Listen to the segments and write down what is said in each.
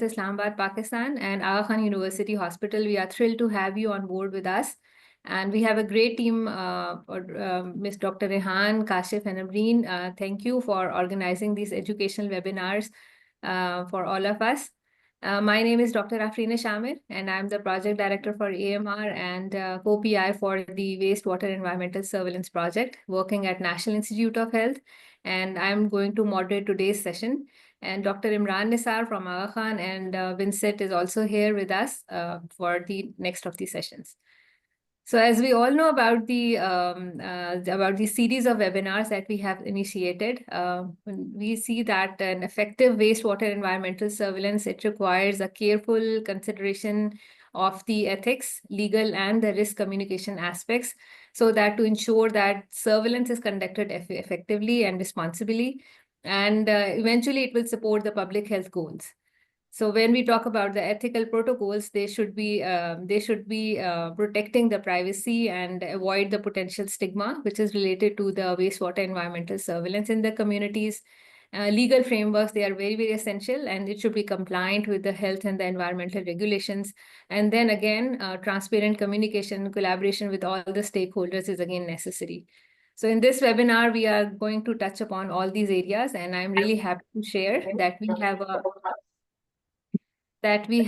Islamabad, Pakistan, and Aga Khan University Hospital. We are thrilled to have you on board with us. And we have a great team, Ms. Dr. Rehan, Kashif, and Abreen. Thank you for organizing these educational webinars for all of us. My name is Dr. Afrina Shamir, and I'm the project director for AMR and co-PI for the Wastewater Environmental Surveillance Project, working at National Institute of Health. And I'm going to moderate today's session. And Dr. Imran Nisar from Aga Khan and Vincent is also here with us for the next of the sessions. So as we all know about the series of webinars that we have initiated, we see that an effective wastewater environmental surveillance, it requires a careful consideration of the ethics, legal, and the risk communication aspects, so that to ensure that surveillance is conducted effectively and responsibly, and eventually it will support the public health goals. So when we talk about the ethical protocols, they should be protecting the privacy and avoid the potential stigma, which is related to the wastewater environmental surveillance in the communities. Legal frameworks, they are very, very essential, and it should be compliant with the health and the environmental regulations. And then again, transparent communication, collaboration with all the stakeholders is again necessary. So in this webinar, we are going to touch upon all these areas, and I'm really happy to share that we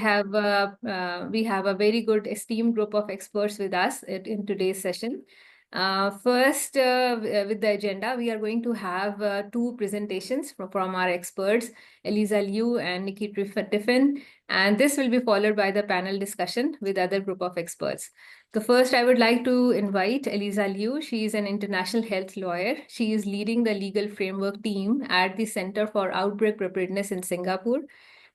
have a very good esteemed group of experts with us in today's session. First, with the agenda, we are going to have two presentations from our experts, Elyssa Liu and Nicki Tiffin, and this will be followed by the panel discussion with other group of experts. So first, I would like to invite Elyssa Liu. She is an international health lawyer. She is leading the legal framework team at the Center for Outbreak Preparedness in Singapore.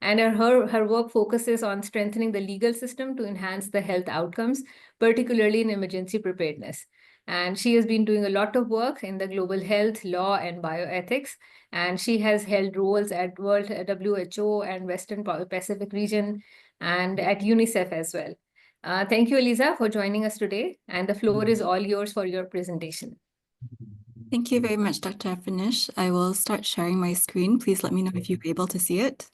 And her work focuses on strengthening the legal system to enhance the health outcomes, particularly in emergency preparedness. And she has been doing a lot of work in the global health, law, and bioethics. And she has held roles at World WHO and Western Pacific region and at UNICEF as well. Thank you, Elyssa, for joining us today. And the floor is all yours for your presentation. Thank you very much, Dr. Afinish. I will start sharing my screen. Please let me know if you're able to see it.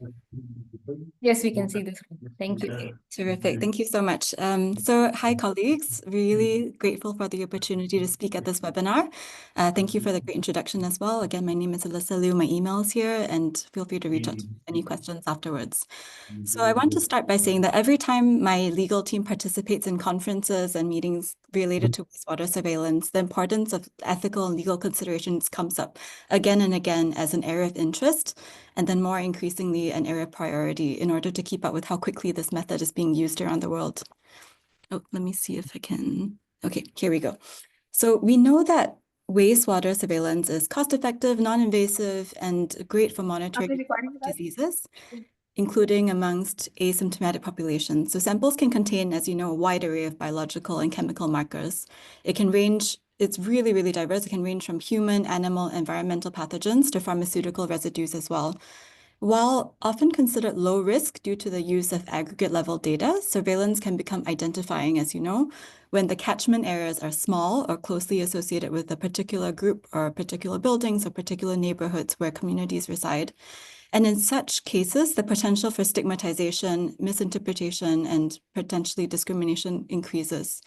Yes, we can see the screen. Thank you. Terrific. Thank you so much. So hi, colleagues. Really grateful for the opportunity to speak at this webinar. Thank you for the great introduction as well. Again, my name is Elyssa Liu. My email is here, and feel free to reach out to any questions afterwards. So I want to start by saying that every time my legal team participates in conferences and meetings related to wastewater surveillance, the importance of ethical and legal considerations comes up again and again as an area of interest, and then more increasingly an area of priority in order to keep up with how quickly this method is being used around the world. Oh, let me see if I can. Okay, here we go. So we know that wastewater surveillance is cost-effective, non-invasive, and great for monitoring diseases, including amongst asymptomatic populations. So samples can contain, as you know, a wide array of biological and chemical markers. It can range, it's really, really diverse. It can range from human, animal, environmental pathogens to pharmaceutical residues as well. While often considered low risk due to the use of aggregate level data, surveillance can become identifying, as you know, when the catchment areas are small or closely associated with a particular group or particular buildings or particular neighborhoods where communities reside. And in such cases, the potential for stigmatization, misinterpretation, and potentially discrimination increases.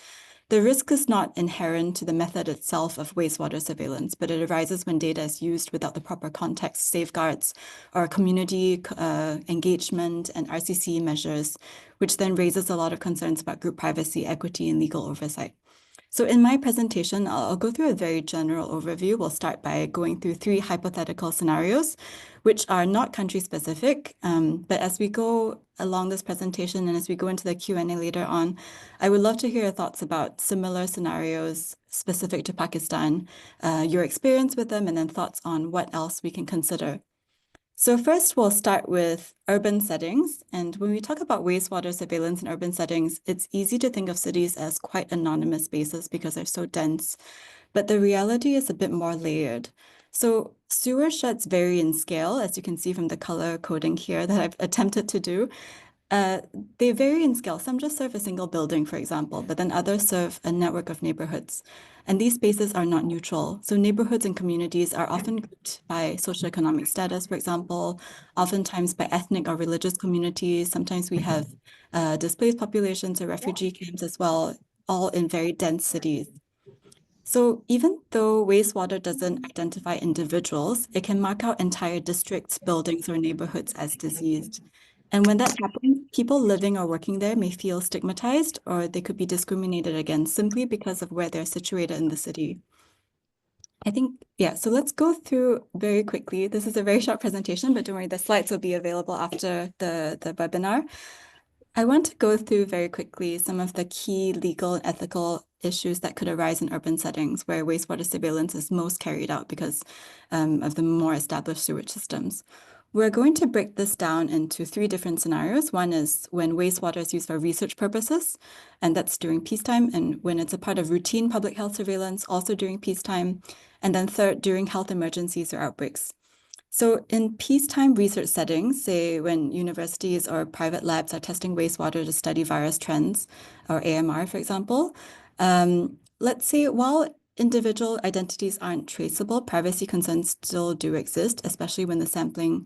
The risk is not inherent to the method itself of wastewater surveillance, but it arises when data is used without the proper context, safeguards, or community engagement and RCC measures, which then raises a lot of concerns about group privacy, equity, and legal oversight. So in my presentation, I'll go through a very general overview. We'll start by going through 3 hypothetical scenarios, which are not country-specific. But as we go along this presentation and as we go into the Q&A later on, I would love to hear your thoughts about similar scenarios specific to Pakistan, your experience with them, and then thoughts on what else we can consider. So first, we'll start with urban settings. And when we talk about wastewater surveillance in urban settings, it's easy to think of cities as quite anonymous spaces because they're so dense. But the reality is a bit more layered. So sewer sheds vary in scale, as you can see from the color coding here that I've attempted to do. They vary in scale. Some just serve a single building, for example, but then others serve a network of neighborhoods. And these spaces are not neutral. So neighborhoods and communities are often grouped by socioeconomic status, for example, oftentimes by ethnic or religious communities. Sometimes we have displaced populations or refugee camps as well, all in very dense cities. So even though wastewater doesn't identify individuals, it can mark out entire districts, buildings, or neighborhoods as diseased. And when that happens, people living or working there may feel stigmatized, or they could be discriminated against simply because of where they're situated in the city. I think, yeah, so let's go through very quickly. This is a very short presentation, but don't worry, the slides will be available after the webinar. I want to go through very quickly some of the key legal and ethical issues that could arise in urban settings where wastewater surveillance is most carried out because of the more established sewage systems. We're going to break this down into three different scenarios. One is when wastewater is used for research purposes, and that's during peacetime, and when it's a part of routine public health surveillance, also during peacetime, and then third, during health emergencies or outbreaks. So in peacetime research settings, say when universities or private labs are testing wastewater to study virus trends, or AMR, for example, let's say while individual identities aren't traceable, privacy concerns still do exist, especially when the sampling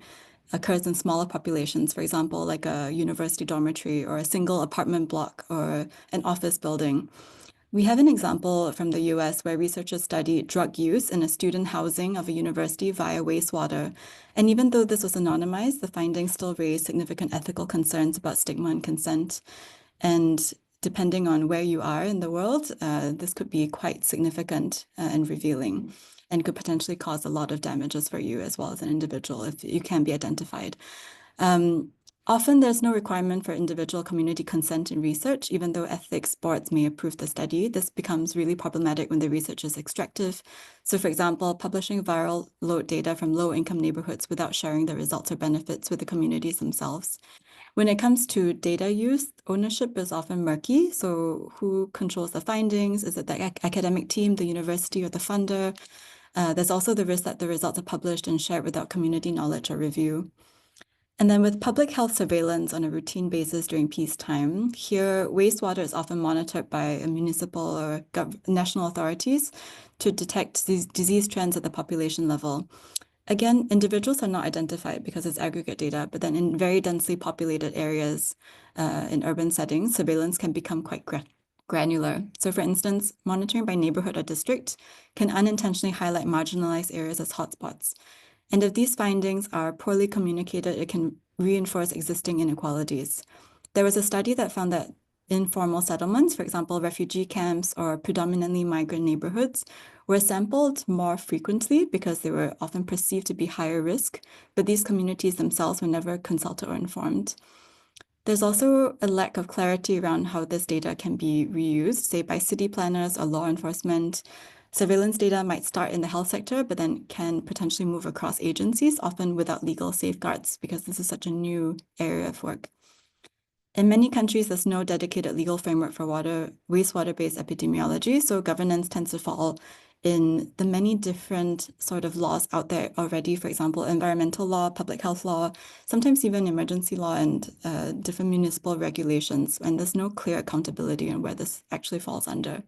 occurs in smaller populations, for example, like a university dormitory or a single apartment block or an office building. We have an example from the US where researchers studied drug use in a student housing of a university via wastewater. And even though this was anonymized, the findings still raised significant ethical concerns about stigma and consent. And depending on where you are in the world, this could be quite significant and revealing and could potentially cause a lot of damages for you as well as an individual if you can be identified. Often there's no requirement for individual community consent in research, even though ethics boards may approve the study. This becomes really problematic when the research is extractive. So for example, publishing viral load data from low-income neighborhoods without sharing the results or benefits with the communities themselves. When it comes to data use, ownership is often murky. So who controls the findings? Is it the academic team, the university, or the funder? There's also the risk that the results are published and shared without community knowledge or review. And then with public health surveillance on a routine basis during peacetime, here wastewater is often monitored by municipal or national authorities to detect these disease trends at the population level. Again, individuals are not identified because it's aggregate data, but then in very densely populated areas in urban settings, surveillance can become quite granular. So for instance, monitoring by neighborhood or district can unintentionally highlight marginalized areas as hotspots. And if these findings are poorly communicated, it can reinforce existing inequalities. There was a study that found that informal settlements, for example, refugee camps or predominantly migrant neighborhoods, were sampled more frequently because they were often perceived to be higher risk, but these communities themselves were never consulted or informed. There's also a lack of clarity around how this data can be reused, say by city planners or law enforcement. Surveillance data might start in the health sector, but then can potentially move across agencies, often without legal safeguards, because this is such a new area of work. In many countries, there's no dedicated legal framework for wastewater-based epidemiology, so governance tends to fall in the many different sort of laws out there already, for example, environmental law, public health law, sometimes even emergency law and different municipal regulations, and there's no clear accountability on where this actually falls under.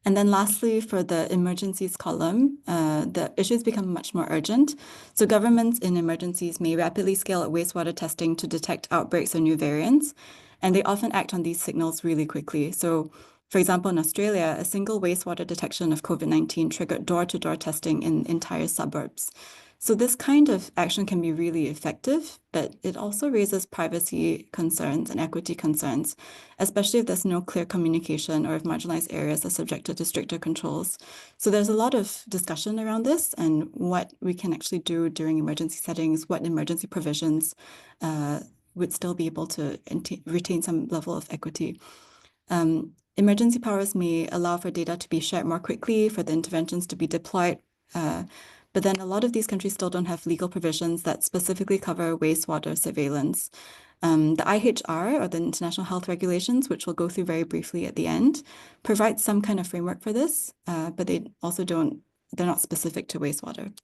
And then lastly, for the emergencies column, the issues become much more urgent. So governments in emergencies may rapidly scale up wastewater testing to detect outbreaks or new variants, and they often act on these signals really quickly. So for example, in Australia, a single wastewater detection of COVID-19 triggered door-to-door testing in entire suburbs. So this kind of action can be really effective, but it also raises privacy concerns and equity concerns, especially if there's no clear communication or if marginalized areas are subjected to stricter controls. So there's a lot of discussion around this and what we can actually do during emergency settings, what emergency provisions would still be able to retain some level of equity. Emergency powers may allow for data to be shared more quickly, for the interventions to be deployed, but then a lot of these countries still don't have legal provisions that specifically cover wastewater surveillance. The IHR, or the International Health Regulations, which we'll go through very briefly at the end, provide some kind of framework for this, but they also they're not specific to wastewater.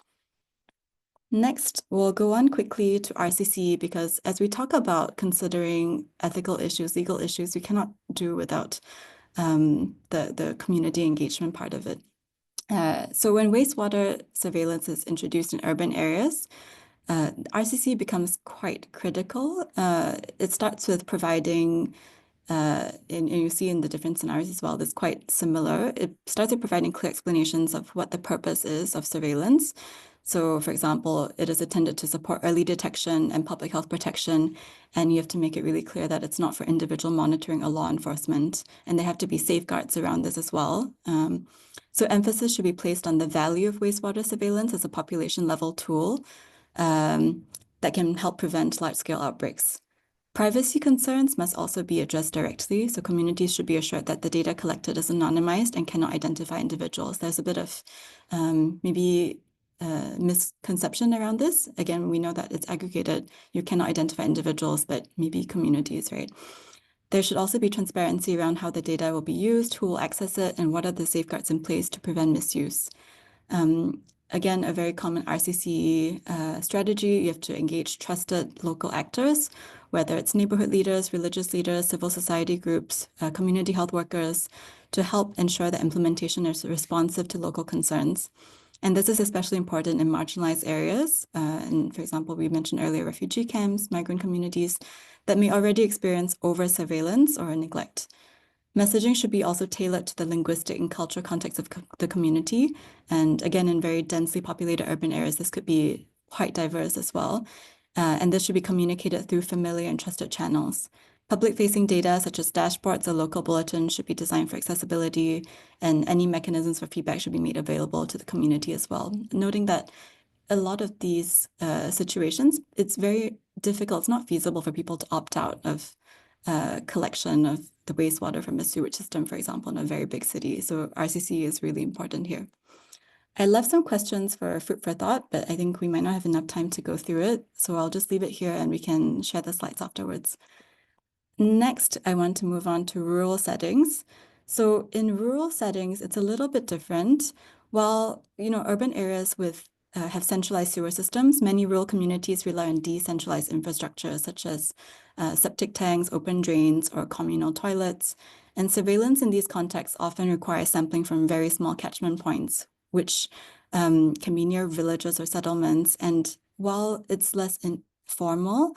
Next, we'll go on quickly to RCC because as we talk about considering ethical issues, legal issues, we cannot do without the community engagement part of it. So when wastewater surveillance is introduced in urban areas, RCC becomes quite critical. It starts with providing, and you see in the different scenarios as well, that's quite similar. It starts with providing clear explanations of what the purpose is of surveillance. So, for example, it is intended to support early detection and public health protection, and you have to make it really clear that it's not for individual monitoring or law enforcement, and there have to be safeguards around this as well. So emphasis should be placed on the value of wastewater surveillance as a population-level tool that can help prevent large-scale outbreaks. Privacy concerns must also be addressed directly, so communities should be assured that the data collected is anonymized and cannot identify individuals. There's a bit of maybe misconception around this. Again, we know that it's aggregated. You cannot identify individuals, but maybe communities, right? There should also be transparency around how the data will be used, who will access it, and what are the safeguards in place to prevent misuse. Again, a very common RCC strategy, you have to engage trusted local actors, whether it's neighborhood leaders, religious leaders, civil society groups, community health workers, to help ensure that implementation is responsive to local concerns. And this is especially important in marginalized areas. And for example, we mentioned earlier refugee camps, migrant communities that may already experience over-surveillance or neglect. Messaging should be also tailored to the linguistic and cultural context of the community. And again, in very densely populated urban areas, this could be quite diverse as well. And this should be communicated through familiar and trusted channels. Public-facing data, such as dashboards or local bulletins, should be designed for accessibility, and any mechanisms for feedback should be made available to the community as well. Noting that a lot of these situations, it's very difficult, it's not feasible for people to opt out of collection of the wastewater from a sewage system, for example, in a very big city. So RCC is really important here. I left some questions for food for thought, but I think we might not have enough time to go through it. So I'll just leave it here and we can share the slides afterwards. Next, I want to move on to rural settings. So in rural settings, it's a little bit different. While, urban areas have centralized sewer systems, many rural communities rely on decentralized infrastructure, such as septic tanks, open drains, or communal toilets. And surveillance in these contexts often requires sampling from very small catchment points, which can be near villages or settlements. And while it's less informal,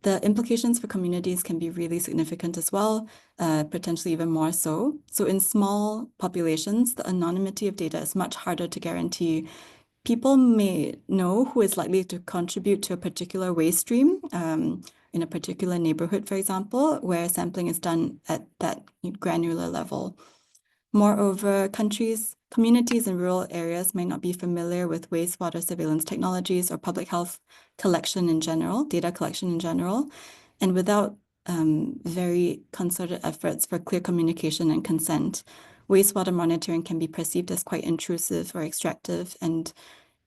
the implications for communities can be really significant as well, potentially even more so. So in small populations, the anonymity of data is much harder to guarantee. People may know who is likely to contribute to a particular waste stream in a particular neighborhood, for example, where sampling is done at that granular level. Moreover, communities in rural areas may not be familiar with wastewater surveillance technologies or public health collection in general, data collection in general, and without very concerted efforts for clear communication and consent, wastewater monitoring can be perceived as quite intrusive or extractive, and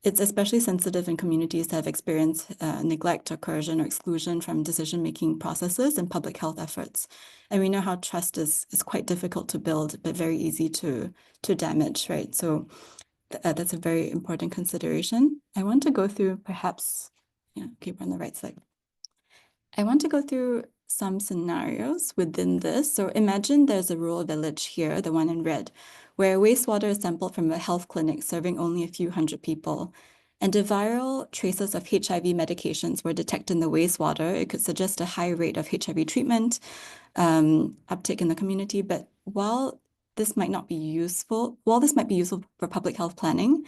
it's especially sensitive in communities that have experienced neglect or coercion or exclusion from decision-making processes and public health efforts. And we know how trust is quite difficult to build, but very easy to damage, right? So that's a very important consideration. I want to go through perhaps, okay, we're on the right side. I want to go through some scenarios within this. So imagine there's a rural village here, the one in red, where wastewater is sampled from a health clinic serving only a few hundred people. And if viral traces of HIV medications were detected in the wastewater, it could suggest a high rate of HIV treatment uptake in the community. But while this might be useful for public health planning,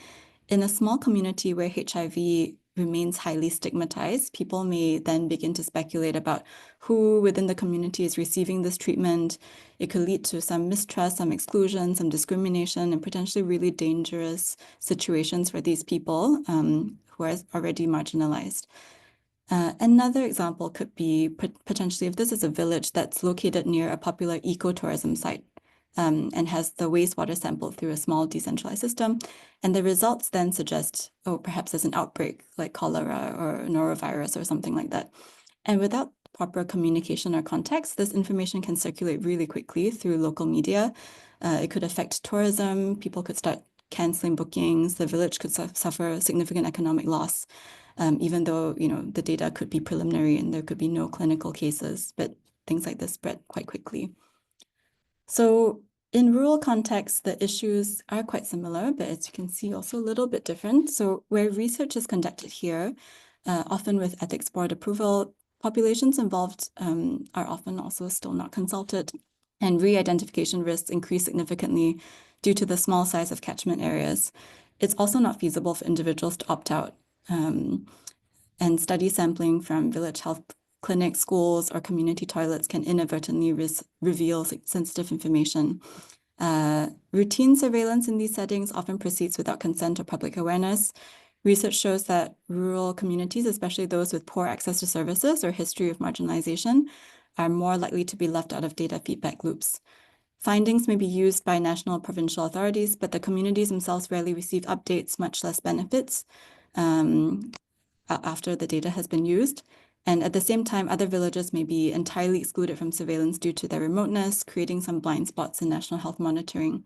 in a small community where HIV remains highly stigmatized, people may then begin to speculate about who within the community is receiving this treatment. It could lead to some mistrust, some exclusion, some discrimination, and potentially really dangerous situations for these people who are already marginalized. Another example could be potentially if this is a village that's located near a popular ecotourism site and has the wastewater sampled through a small decentralized system. And the results then suggest, perhaps there's an outbreak like cholera or norovirus or something like that. And without proper communication or context, this information can circulate really quickly through local media. It could affect tourism. People could start canceling bookings. The village could suffer significant economic loss. even though, the data could be preliminary and there could be no clinical cases, but things like this spread quite quickly. So in rural contexts, the issues are quite similar, but as you can see, also a little bit different. So where research is conducted here, often with ethics board approval, populations involved are often also still not consulted, and re-identification risks increase significantly due to the small size of catchment areas. It's also not feasible for individuals to opt out. And study sampling from village health clinics, schools, or community toilets can inadvertently reveal sensitive information. Routine surveillance in these settings often proceeds without consent or public awareness. Research shows that rural communities, especially those with poor access to services or history of marginalization, are more likely to be left out of data feedback loops. Findings may be used by national or provincial authorities, but the communities themselves rarely receive updates, much less benefits, after the data has been used. And at the same time, other villages may be entirely excluded from surveillance due to their remoteness, creating some blind spots in national health monitoring.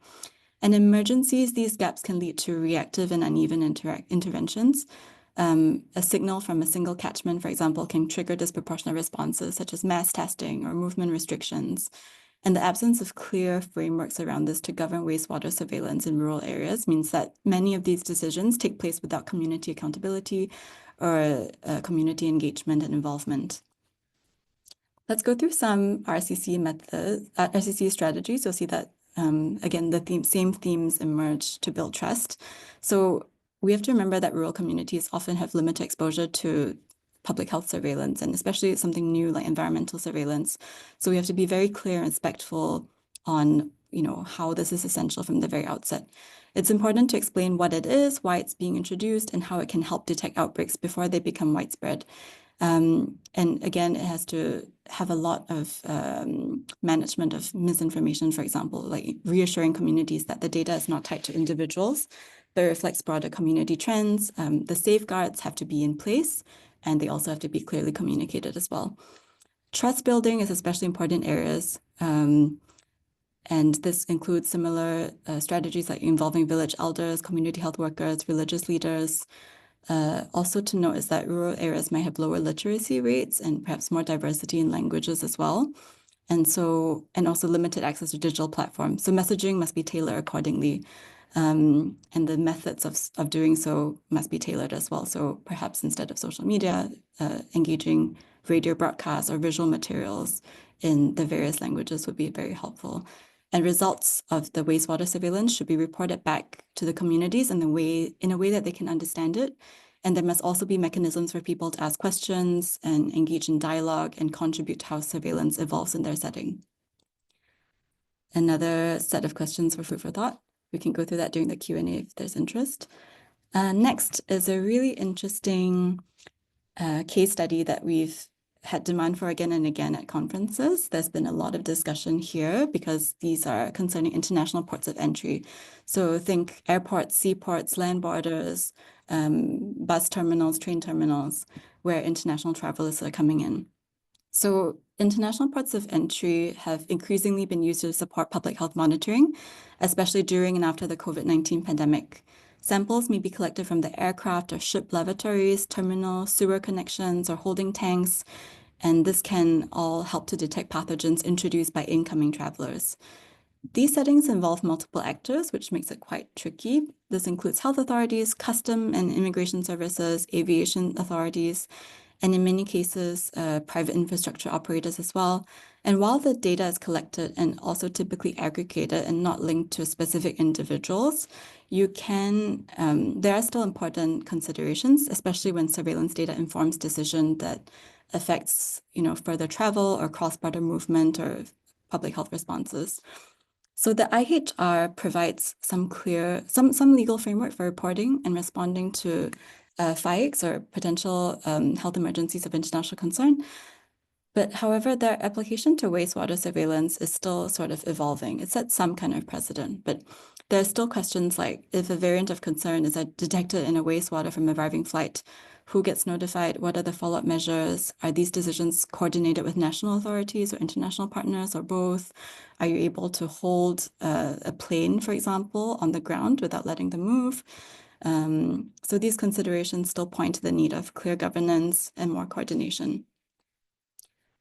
And in emergencies, these gaps can lead to reactive and uneven interventions. A signal from a single catchment, for example, can trigger disproportionate responses such as mass testing or movement restrictions. And the absence of clear frameworks around this to govern wastewater surveillance in rural areas means that many of these decisions take place without community accountability or community engagement and involvement. Let's go through some RCC methods, RCC strategies. You'll see that, again, the same themes emerge to build trust. So we have to remember that rural communities often have limited exposure to public health surveillance, and especially something new like environmental surveillance. So we have to be very clear and respectful on, how this is essential from the very outset. It's important to explain what it is, why it's being introduced, and how it can help detect outbreaks before they become widespread. And again, it has to have a lot of management of misinformation, for example, like reassuring communities that the data is not tied to individuals, but reflects broader community trends. The safeguards have to be in place, and they also have to be clearly communicated as well. Trust building is especially important in areas, and this includes similar strategies like involving village elders, community health workers, religious leaders. Also to note is that rural areas might have lower literacy rates and perhaps more diversity in languages as well. And also limited access to digital platforms. So messaging must be tailored accordingly. And the methods of doing so must be tailored as well. So perhaps instead of social media, engaging radio broadcasts or visual materials in the various languages would be very helpful. And results of the wastewater surveillance should be reported back to the communities in a way that they can understand it. And there must also be mechanisms for people to ask questions and engage in dialogue and contribute to how surveillance evolves in their setting. Another set of questions for food for thought. We can go through that during the Q&A if there's interest. Next is a really interesting case study that we've had demand for again and again at conferences. There's been a lot of discussion here because these are concerning international ports of entry. So think airports, seaports, land borders, bus terminals, train terminals, where international travelers are coming in. So international ports of entry have increasingly been used to support public health monitoring, especially during and after the COVID-19 pandemic. Samples may be collected from the aircraft or ship lavatories, terminal, sewer connections, or holding tanks, and this can all help to detect pathogens introduced by incoming travelers. These settings involve multiple actors, which makes it quite tricky. This includes health authorities, custom and immigration services, aviation authorities, and in many cases, private infrastructure operators as well. And while the data is collected and also typically aggregated and not linked to specific individuals, there are still important considerations, especially when surveillance data informs decision that affects, further travel or cross-border movement or public health responses. So the IHR provides some legal framework for reporting and responding to FIECs or potential health emergencies of international concern. But however, their application to wastewater surveillance is still sort of evolving. It sets some kind of precedent, but there are still questions like if a variant of concern is detected in a wastewater from arriving flight, who gets notified? What are the follow-up measures? Are these decisions coordinated with national authorities or international partners or both? Are you able to hold a plane, for example, on the ground without letting them move? So these considerations still point to the need of clear governance and more coordination.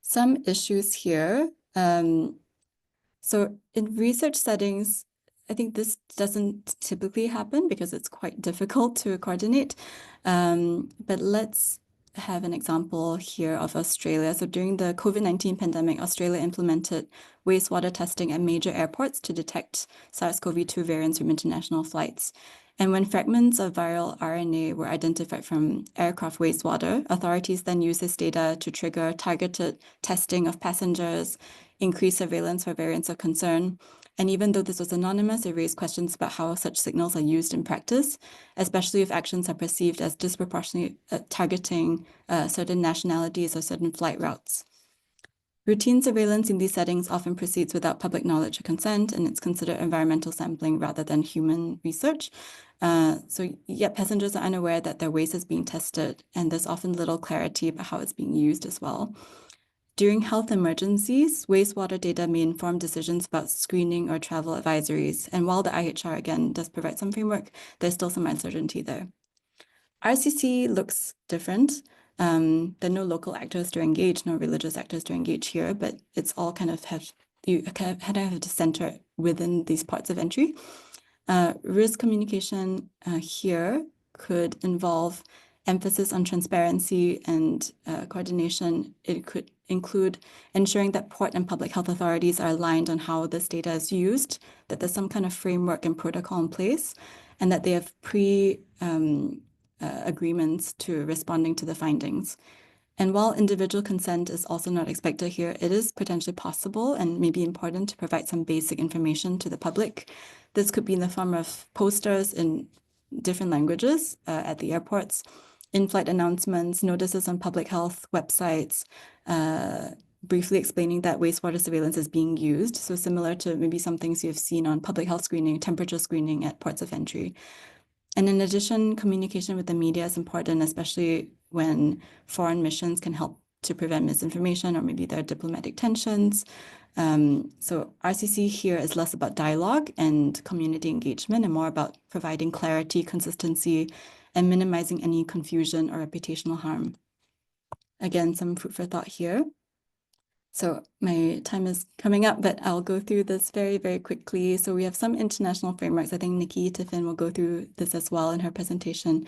Some issues here. So in research settings, I think this doesn't typically happen because it's quite difficult to coordinate. But let's have an example here of Australia. So during the COVID-19 pandemic, Australia implemented wastewater testing at major airports to detect SARS-CoV-2 variants from international flights. And when fragments of viral RNA were identified from aircraft wastewater, authorities then used this data to trigger targeted testing of passengers, increase surveillance for variants of concern. And even though this was anonymous, it raised questions about how such signals are used in practice, especially if actions are perceived as disproportionately targeting certain nationalities or certain flight routes. Routine surveillance in these settings often proceeds without public knowledge or consent, and it's considered environmental sampling rather than human research. So yet passengers are unaware that their waste is being tested, and there's often little clarity about how it's being used as well. During health emergencies, wastewater data may inform decisions about screening or travel advisories. And while the IHR, again, does provide some framework, there's still some uncertainty there. RCC looks different. There are no local actors to engage, no religious actors to engage here, but it's all you kind of have to center it within these ports of entry. Risk communication here could involve emphasis on transparency and coordination. It could include ensuring that port and public health authorities are aligned on how this data is used, that there's some kind of framework and protocol in place, and that they have agreements to responding to the findings. And while individual consent is also not expected here, it is potentially possible and maybe important to provide some basic information to the public. This could be in the form of posters in different languages at the airports, in-flight announcements, notices on public health websites, briefly explaining that wastewater surveillance is being used. So similar to maybe some things you've seen on public health screening, temperature screening at ports of entry. And in addition, communication with the media is important, especially when foreign missions can help to prevent misinformation or maybe there are diplomatic tensions. So RCC here is less about dialogue and community engagement and more about providing clarity, consistency, and minimizing any confusion or reputational harm. Again, some food for thought here. So my time is coming up, but I'll go through this very, very quickly. So we have some international frameworks. I think Nicki, Tiffin will go through this as well in her presentation.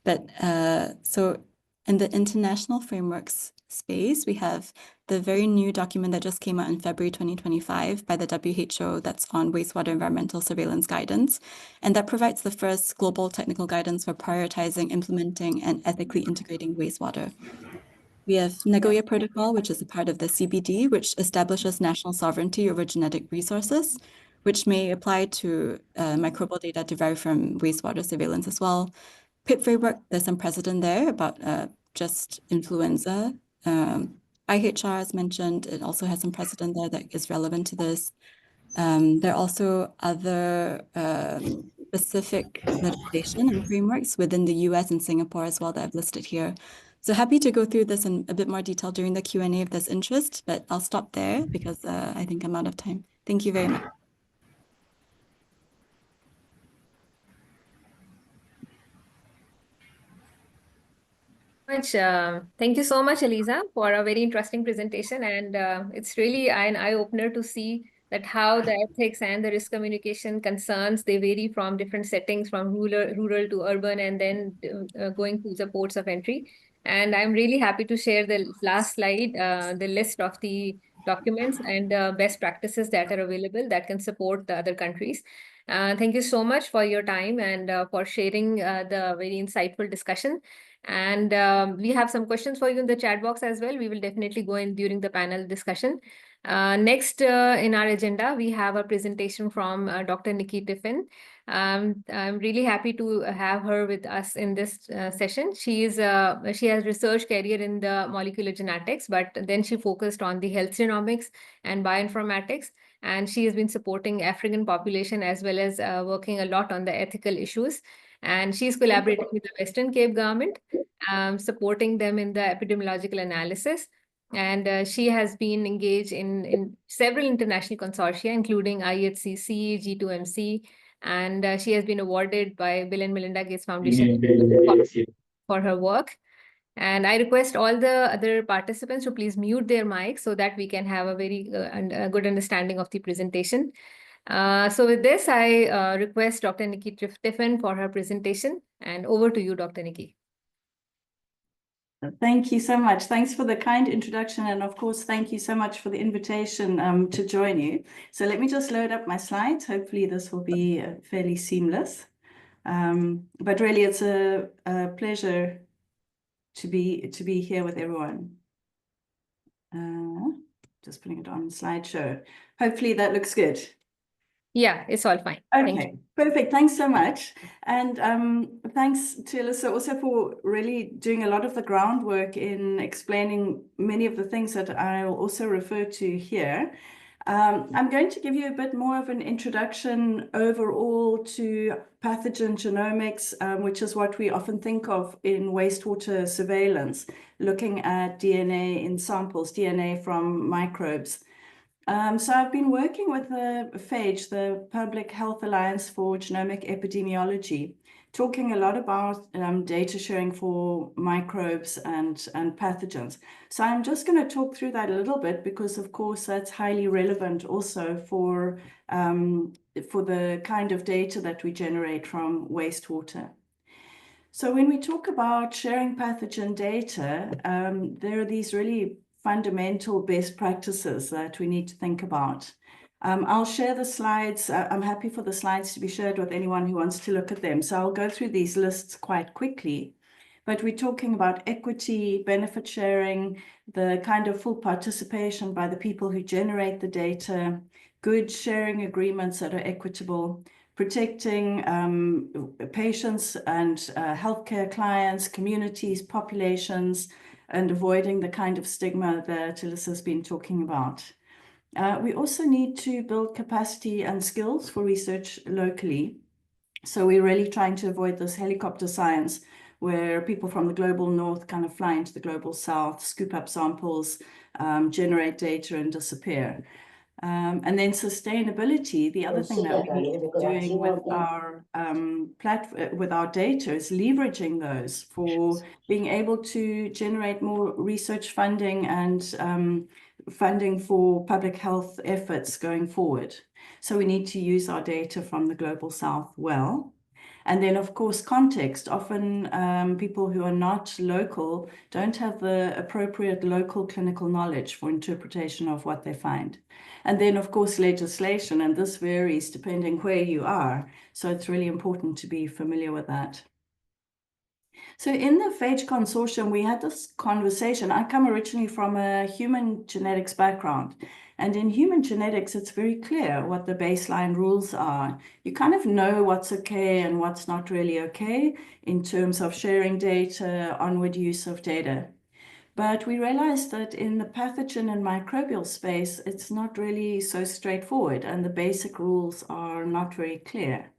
But so in the international frameworks space, we have the very new document that just came out in February 2025 by the WHO that's on wastewater environmental surveillance guidance. And that provides the first global technical guidance for prioritizing, implementing, and ethically integrating wastewater. We have Nagoya Protocol, which is a part of the CBD, which establishes national sovereignty over genetic resources, which may apply to microbial data derived from wastewater surveillance as well. PIP framework, there's some precedent there about just influenza. IHR, as mentioned, it also has some precedent there that is relevant to this. There are also other specific legislation and frameworks within the US and Singapore as well that I've listed here. So happy to go through this in a bit more detail during the Q&A if there's interest, but I'll stop there because I think I'm out of time. Thank you very much. Thank you so much, Elyssa, for a very interesting presentation. And it's really an eye-opener to see that how the ethics and the risk communication concerns, they vary from different settings, from rural to urban, and then going to the ports of entry. And I'm really happy to share the last slide, the list of the documents and best practices that are available that can support the other countries. Thank you so much for your time and for sharing the very insightful discussion. And we have some questions for you in the chat box as well. We will definitely go in during the panel discussion. Next in our agenda, we have a presentation from Dr. Nicki Tiffin. I'm really happy to have her with us in this session. She has research career in the molecular genetics, but then she focused on the health genomics and bioinformatics. And she has been supporting African population as well as working a lot on the ethical issues. And she's collaborating with the Western Cape government, supporting them in the epidemiological analysis. And she has been engaged in several international consortia, including IESE, G2MC, and she has been awarded by Bill and Melinda Gates Foundation for her work. And I request all the other participants to please mute their mics so that we can have a very good understanding of the presentation. So with this, I request Dr. Nicki Tiffin for her presentation. And over to you, Dr. Nicki. Thank you so much. Thanks for the kind introduction. And of course, thank you so much for the invitation to join you. So let me just load up my slides. Hopefully this will be fairly seamless. But really, it's a pleasure to be here with everyone. Just putting it on slideshow. Hopefully that looks good. Yeah, it's all fine. Okay, perfect. Thanks so much. And thanks to Elyssa also for really doing a lot of the groundwork in explaining many of the things that I'll also refer to here. I'm going to give you a bit more of an introduction overall to pathogen genomics, which is what we often think of in wastewater surveillance, looking at DNA in samples, DNA from microbes. So I've been working with the PHAGE, the Public Health Alliance for Genomic Epidemiology, talking a lot about data sharing for microbes and pathogens. So I'm just going to talk through that a little bit because, of course, that's highly relevant also for the kind of data that we generate from wastewater. So when we talk about sharing pathogen data, there are these really fundamental best practices that we need to think about. I'll share the slides. I'm happy for the slides to be shared with anyone who wants to look at them. So I'll go through these lists quite quickly. But we're talking about equity, benefit sharing, the kind of full participation by the people who generate the data, good sharing agreements that are equitable, protecting patients and healthcare clients, communities, populations, and avoiding the kind of stigma that Elyssa has been talking about. We also need to build capacity and skills for research locally. So we're really trying to avoid this helicopter science where people from the global north kind of fly into the global south, scoop up samples, generate data and disappear. And then sustainability, the other thing that we need to be doing with our with our data is leveraging those for being able to generate more research funding and funding for public health efforts going forward. So we need to use our data from the global south well. And then, of course, context. Often people who are not local don't have the appropriate local clinical knowledge for interpretation of what they find. And then, of course, legislation, and this varies depending where you are. So it's really important to be familiar with that. So in the PHAGE consortium, we had this conversation. I come originally from a human genetics background. And in human genetics, it's very clear what the baseline rules are. You kind of know what's okay and what's not really okay in terms of sharing data, onward use of data. But we realized that in the pathogen and microbial space, it's not really so straightforward, and the basic rules are not very clear.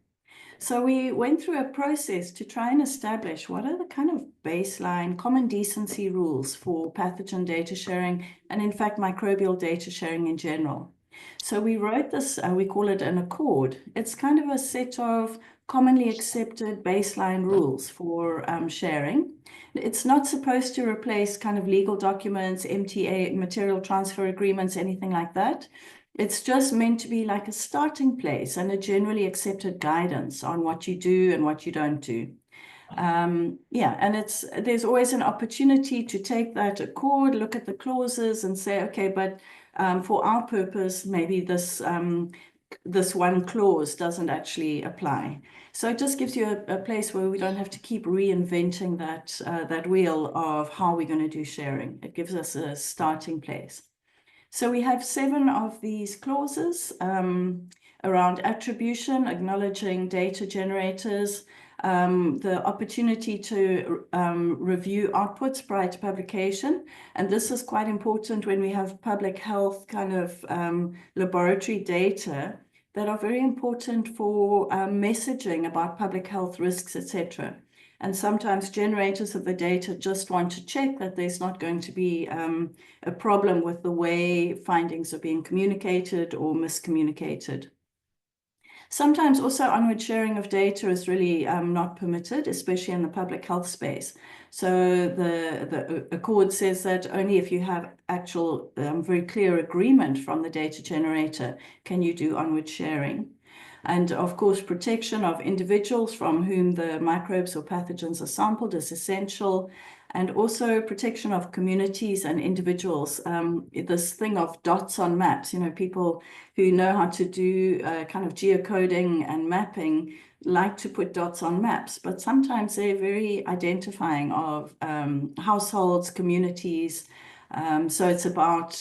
So we went through a process to try and establish what are the kind of baseline common decency rules for pathogen data sharing and, in fact, microbial data sharing in general. So we wrote this, we call it an accord. It's kind of a set of commonly accepted baseline rules for sharing. It's not supposed to replace kind of legal documents, MTA, material transfer agreements, anything like that. It's just meant to be like a starting place and a generally accepted guidance on what you do and what you don't do. Yeah, and there's always an opportunity to take that accord, look at the clauses and say, okay, but for our purpose, maybe this one clause doesn't actually apply. So it just gives you a place where we don't have to keep reinventing that wheel of how we're going to do sharing. It gives us a starting place. So we have 7 of these clauses around attribution, acknowledging data generators, the opportunity to review outputs prior to publication. And this is quite important when we have public health kind of laboratory data that are very important for messaging about public health risks, etc. And sometimes generators of the data just want to check that there's not going to be a problem with the way findings are being communicated or miscommunicated. Sometimes also onward sharing of data is really not permitted, especially in the public health space. So the accord says that only if you have actual very clear agreement from the data generator can you do onward sharing. And of course, protection of individuals from whom the microbes or pathogens are sampled is essential. And also protection of communities and individuals. This thing of dots on maps, people who know how to do kind of geocoding and mapping like to put dots on maps, but sometimes they're very identifying of households, communities. So it's about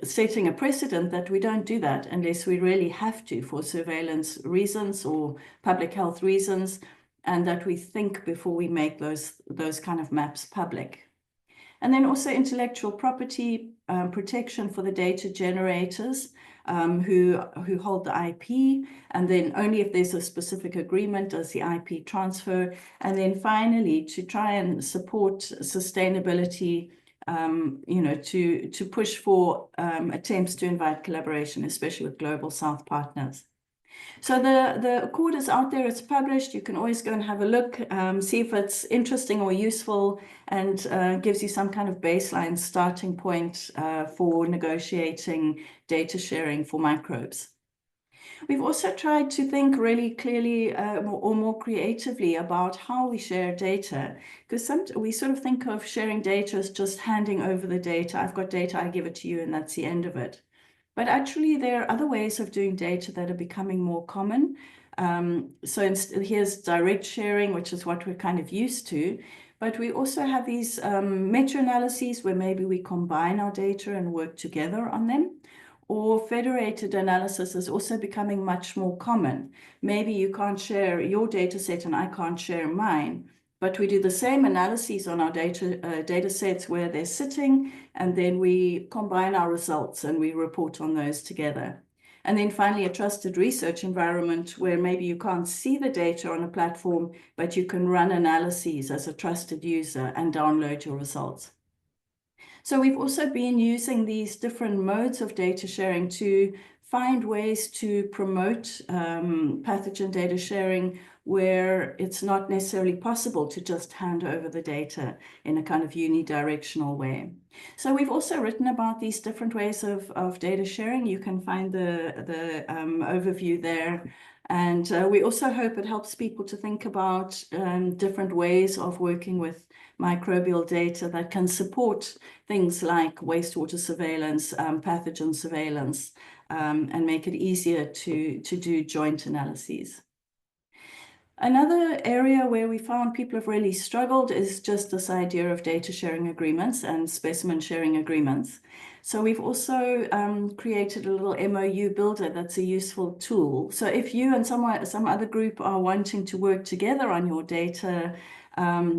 setting a precedent that we don't do that unless we really have to for surveillance reasons or public health reasons, and that we think before we make those kind of maps public. And then also intellectual property protection for the data generators who hold the IP, and then only if there's a specific agreement does the IP transfer. And then finally, to try and support sustainability, to push for attempts to invite collaboration, especially with Global South partners. So the accord is out there, it's published. You can always go and have a look, see if it's interesting or useful, and gives you some kind of baseline starting point for negotiating data sharing for microbes. We've also tried to think really clearly or more creatively about how we share data, because we sort of think of sharing data as just handing over the data. I've got data, I give it to you, and that's the end of it. But actually, there are other ways of doing data that are becoming more common. So here's direct sharing, which is what we're kind of used to. But we also have these meta-analyses where maybe we combine our data and work together on them. Or federated analysis is also becoming much more common. Maybe you can't share your data set and I can't share mine, but we do the same analyses on our data sets where they're sitting, and then we combine our results and we report on those together. And then finally, a trusted research environment where maybe you can't see the data on a platform, but you can run analyses as a trusted user and download your results. So we've also been using these different modes of data sharing to find ways to promote pathogen data sharing where it's not necessarily possible to just hand over the data in a kind of unidirectional way. So we've also written about these different ways of data sharing. You can find the overview there. And we also hope it helps people to think about different ways of working with microbial data that can support things like wastewater surveillance, pathogen surveillance, and make it easier to do joint analyses. Another area where we found people have really struggled is just this idea of data sharing agreements and specimen sharing agreements. So we've also created a little MOU builder that's a useful tool. So if you and some other group are wanting to work together on your data,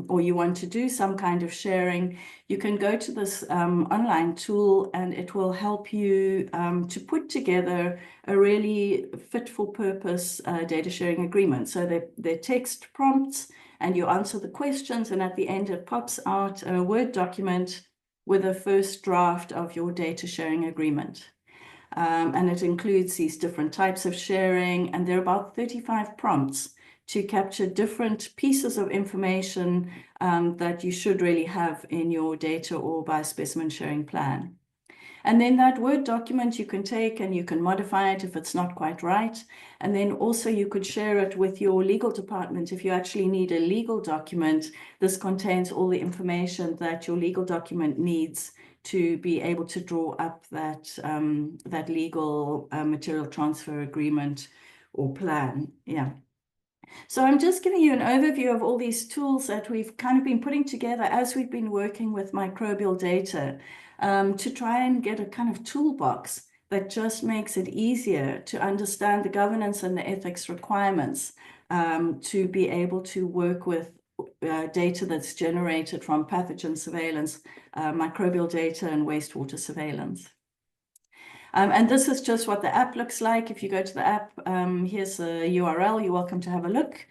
or you want to do some kind of sharing, you can go to this online tool and it will help you to put together a really fit for purpose data sharing agreement. So they're text prompts and you answer the questions, and at the end it pops out a Word document with a first draft of your data sharing agreement. And it includes these different types of sharing, and there are about 35 prompts to capture different pieces of information that you should really have in your data or biospecimen sharing plan. And then that Word document you can take and you can modify it if it's not quite right. And then also you could share it with your legal department. If you actually need a legal document, this contains all the information that your legal document needs to be able to draw up that legal material transfer agreement or plan. Yeah. So I'm just giving you an overview of all these tools that we've kind of been putting together as we've been working with microbial data to try and get a kind of toolbox that just makes it easier to understand the governance and the ethics requirements to be able to work with data that's generated from pathogen surveillance, microbial data, and wastewater surveillance. And this is just what the app looks like. If you go to the app, here's a URL. You're welcome to have a look.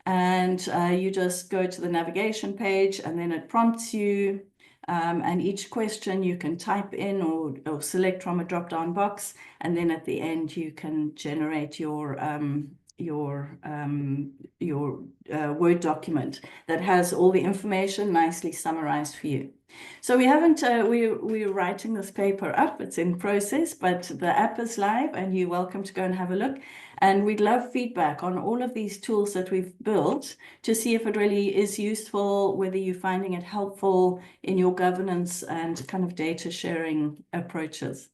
And you just go to the navigation page, and then it prompts you And each question you can type in or select from a drop-down box, and then at the end you can generate your Word document that has all the information nicely summarized for you. So we haven't, we're writing this paper up, it's in process, but the app is live and you're welcome to go and have a look. And we'd love feedback on all of these tools that we've built to see if it really is useful, whether you're finding it helpful in your governance and kind of data sharing approaches.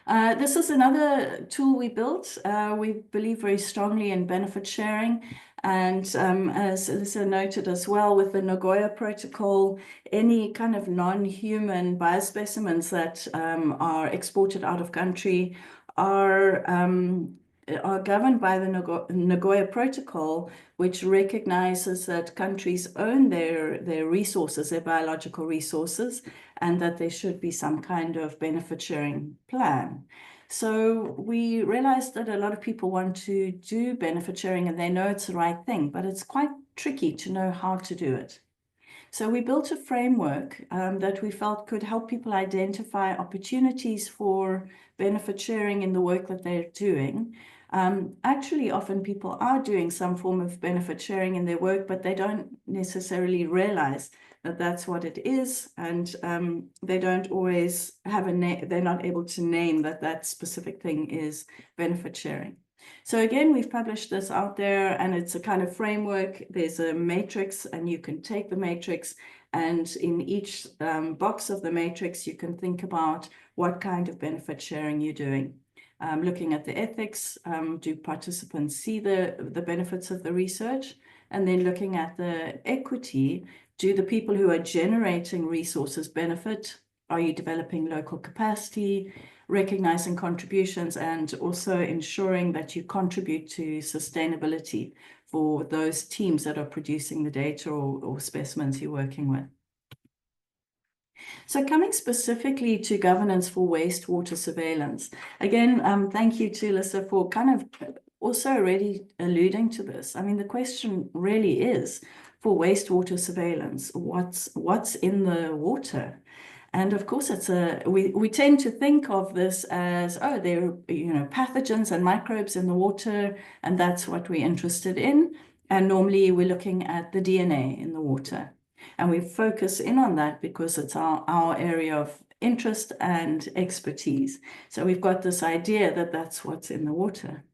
This is another tool we built. We believe very strongly in benefit sharing. And as Elyssa noted as well, with the Nagoya Protocol, any kind of non-human biospecimens that are exported out of country are governed by the Nagoya Protocol, which recognizes that countries own their resources, their biological resources, and that there should be some kind of benefit sharing plan. So we realized that a lot of people want to do benefit sharing and they know it's the right thing, but it's quite tricky to know how to do it. So we built a framework that we felt could help people identify opportunities for benefit sharing in the work that they're doing. Actually, often people are doing some form of benefit sharing in their work, but they don't necessarily realize that that's what it is, and they don't always have a name. They're not able to name that that specific thing is benefit sharing. So again, we've published this out there, and it's a kind of framework. There's a matrix, and you can take the matrix, and in each box of the matrix, you can think about what kind of benefit sharing you're doing. Looking at the ethics, do participants see the benefits of the research? And then looking at the equity, do the people who are generating resources benefit? Are you developing local capacity, recognizing contributions, and also ensuring that you contribute to sustainability for those teams that are producing the data or specimens you're working with? So coming specifically to governance for wastewater surveillance, again, thank you to Elyssa for kind of also already alluding to this. I mean, the question really is, for wastewater surveillance, what's in the water? And of course, it's we tend to think of this as, oh, there are, pathogens and microbes in the water, and that's what we're interested in. And normally we're looking at the DNA in the water. And we focus in on that because it's our area of interest and expertise. So we've got this idea that that's what's in the water.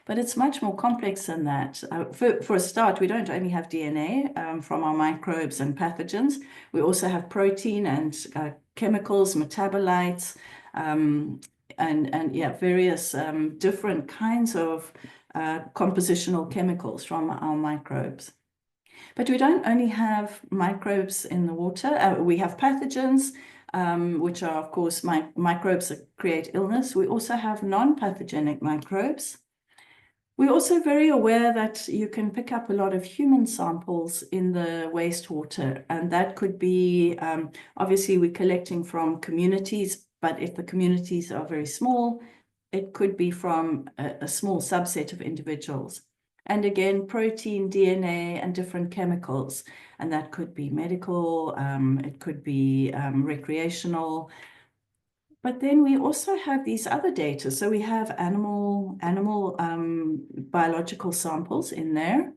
But it's much more complex than that. For a start, we don't only have DNA from our microbes and pathogens. We also have protein and chemicals, metabolites, and various different kinds of compositional chemicals from our microbes. But we don't only have microbes in the water. We have pathogens, which are, of course, microbes that create illness. We also have non-pathogenic microbes. We're also very aware that you can pick up a lot of human samples in the wastewater, and that could be, obviously, we're collecting from communities, but if the communities are very small, it could be from a small subset of individuals. And again, protein, DNA, and different chemicals. And that could be medical, it could be recreational. But then we also have these other data. So we have animal biological samples in there.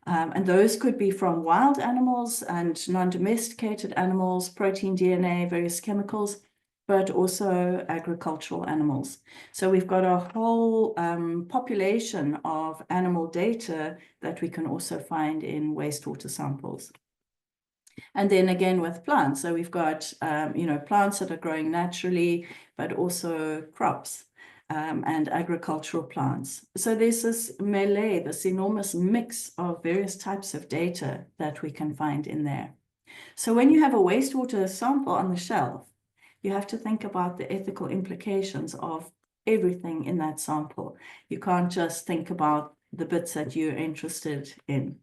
And those could be from wild animals and non-domesticated animals, protein, DNA, various chemicals, but also agricultural animals. So we've got a whole population of animal data that we can also find in wastewater samples. And then again with plants, so we've got plants that are growing naturally, but also crops and agricultural plants. So there's this melee, this enormous mix of various types of data that we can find in there. So when you have a wastewater sample on the shelf, you have to think about the ethical implications of everything in that sample. You can't just think about the bits that you're interested in.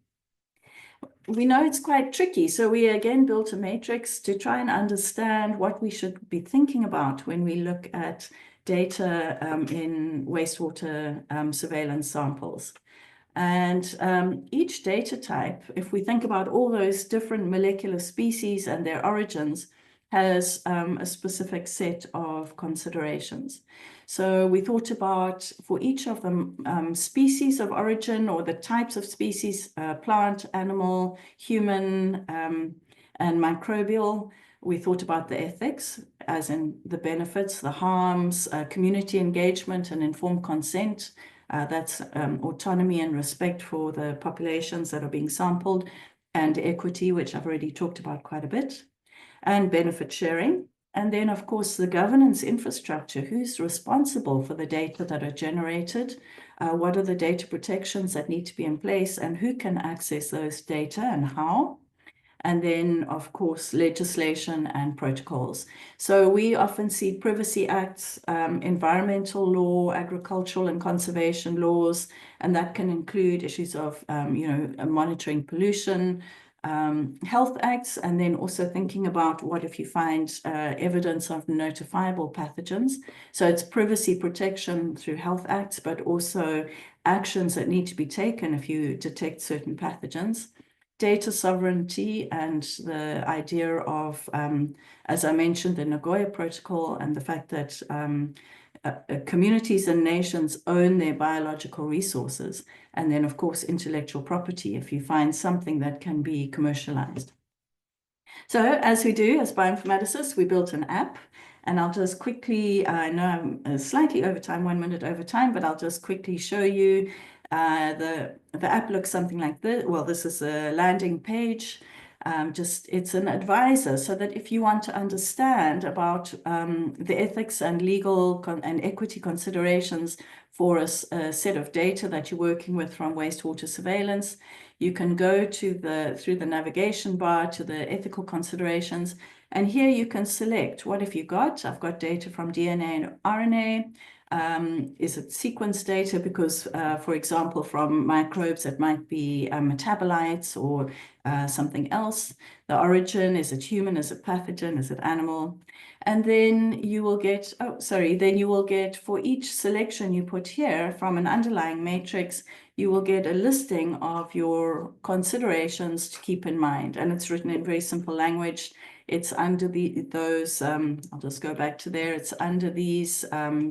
We know it's quite tricky, so we again built a matrix to try and understand what we should be thinking about when we look at data in wastewater surveillance samples. And each data type, if we think about all those different molecular species and their origins, has a specific set of considerations. So we thought about, for each of the species of origin or the types of species, plant, animal, human, and microbial, we thought about the ethics, as in the benefits, the harms, community engagement and informed consent. That's autonomy and respect for the populations that are being sampled, and equity, which I've already talked about quite a bit, and benefit sharing. And then, of course, the governance infrastructure. Who's responsible for the data that are generated? What are the data protections that need to be in place? And who can access those data and how? And then, of course, legislation and protocols. So we often see privacy acts, environmental law, agricultural and conservation laws, and that can include issues of, monitoring pollution, health acts, and then also thinking about what if you find evidence of notifiable pathogens. So it's privacy protection through health acts, but also actions that need to be taken if you detect certain pathogens. Data sovereignty and the idea of, as I mentioned, the Nagoya Protocol and the fact that communities and nations own their biological resources. And then, of course, intellectual property, if you find something that can be commercialized. So as we do as bioinformaticists, we built an app. And I'll just quickly, I know I'm slightly over time, 1 minute over time, but I'll just quickly show you. The app looks something like this. Well, this is a landing page. It's an advisor, so that if you want to understand about the ethics and legal and equity considerations for a set of data that you're working with from wastewater surveillance, you can go to through the navigation bar to the ethical considerations. And here you can select, what have you got? I've got data from DNA and RNA. Is it sequence data? Because, for example, from microbes, it might be metabolites or something else. The origin, is it human? Is it pathogen? Is it animal? And then you will get, then you will get, for each selection you put here from an underlying matrix, you will get a listing of your considerations to keep in mind. And it's written in very simple language. It's under those, I'll just go back to there. It's under these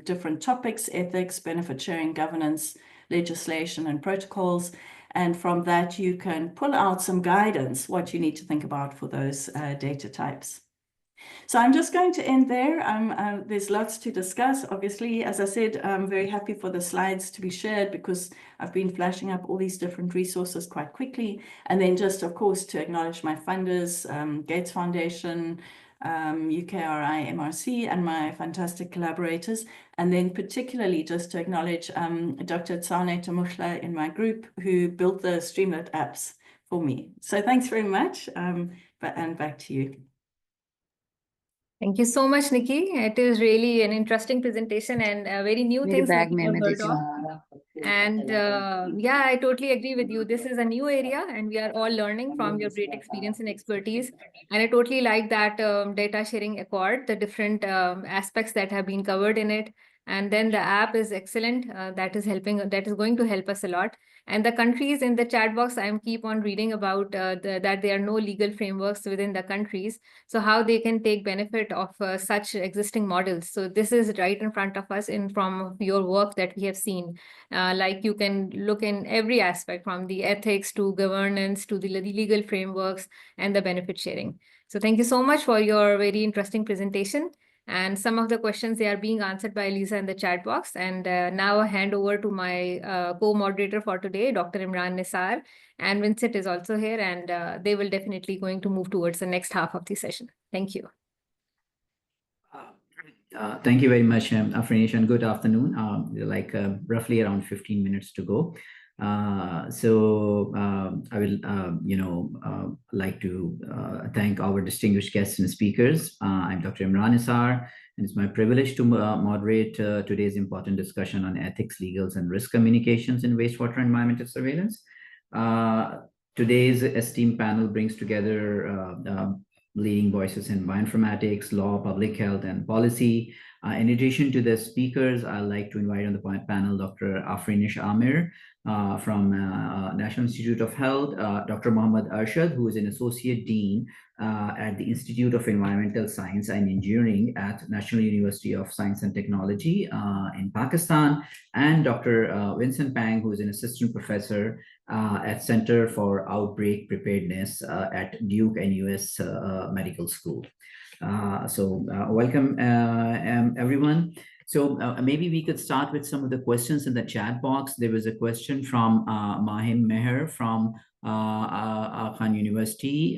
different topics: ethics, benefit sharing, governance, legislation, and protocols. And from that, you can pull out some guidance, what you need to think about for those data types. So I'm just going to end there. There's lots to discuss. Obviously, as I said, I'm very happy for the slides to be shared because I've been flashing up all these different resources quite quickly. And then just, of course, to acknowledge my funders, Gates Foundation, UKRI, MRC, and my fantastic collaborators. And then particularly just to acknowledge Dr. Tsane Tamukhla in my group who built the Streamlit apps for me. So thanks very much. And back to you. Thank you so much, Nicki. It is really an interesting presentation and very new things that we've heard of. And yeah, I totally agree with you. This is a new area and we are all learning from your great experience and expertise. And I totally like that data sharing accord, the different aspects that have been covered in it. And then the app is excellent. That is going to help us a lot. And the countries in the chat box, I keep on reading about that there are no legal frameworks within the countries. So how they can take benefit of such existing models. So this is right in front of us from your work that we have seen. Like you can look in every aspect from the ethics to governance to the legal frameworks and the benefit sharing. So thank you so much for your very interesting presentation. And some of the questions, they are being answered by Elyssa in the chat box. And now I hand over to my co-moderator for today, Dr. Imran Nisar. And Vincent is also here, and they will definitely going to move towards the next half of the session. Thank you. Thank you very much, Afrinesh, and good afternoon. Roughly around 15 minutes to go. I will, like to thank our distinguished guests and speakers. I'm Dr. Imran Nisar, and it's my privilege to moderate today's important discussion on ethics, legals, and risk communications in wastewater environmental surveillance. Today's esteemed panel brings together leading voices in bioinformatics, law, public health, and policy In addition to the speakers, I'd like to invite on the panel Dr. Afrinish Amir from National Institute of Health, Dr. Mohammad Arshad, who is an Associate Dean at the Institute of Environmental Science and Engineering at National University of Science and Technology in Pakistan, and Dr. Vincent Pang, who is an Assistant Professor at Center for Outbreak Preparedness at Duke-NUS Medical School. Welcome everyone. So maybe we could start with some of the questions in the chat box. There was a question from Mahim Meher from Khan University.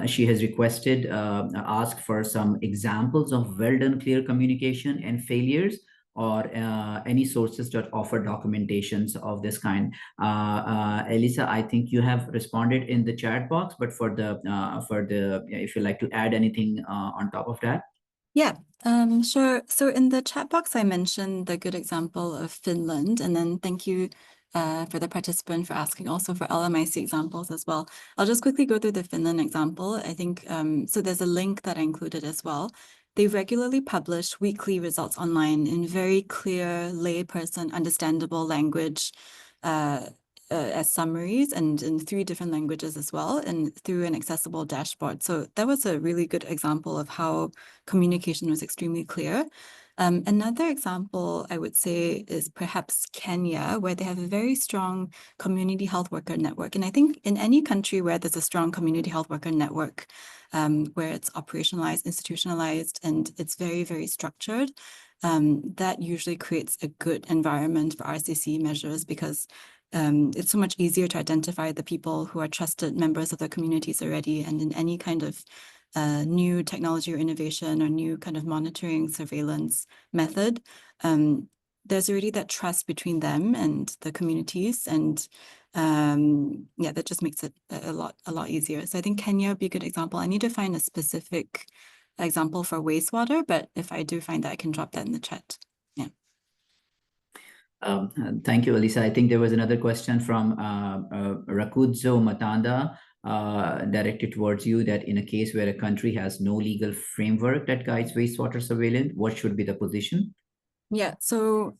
She has requested, asked for some examples of well done clear communication and failures, or any sources that offer documentations of this kind. Elyssa, I think you have responded in the chat box, but for the if you'd like to add anything on top of that. Yeah, sure. So in the chat box, I mentioned the good example of Finland, and then thank you for the participant for asking also for LMIC examples as well. I'll just quickly go through the Finland example. I think, so there's a link that I included as well. They regularly publish weekly results online in very clear, layperson, understandable language as summaries, and in 3 different languages as well, and through an accessible dashboard. So that was a really good example of how communication was extremely clear. Another example I would say is perhaps Kenya, where they have a very strong community health worker network. And I think in any country where there's a strong community health worker network, where it's operationalized, institutionalized, and it's very, very structured, that usually creates a good environment for RCC measures, because it's so much easier to identify the people who are trusted members of the communities already. And in any kind of new technology or innovation or new kind of monitoring surveillance method, there's already that trust between them and the communities. And yeah, that just makes it a lot easier. So I think Kenya would be a good example. I need to find a specific example for wastewater, but if I do find that, I can drop that in the chat. Yeah. Thank you, Elyssa. I think there was another question from Rakudzo Matanda, directed towards you, that in a case where a country has no legal framework that guides wastewater surveillance, what should be the position? Yeah, so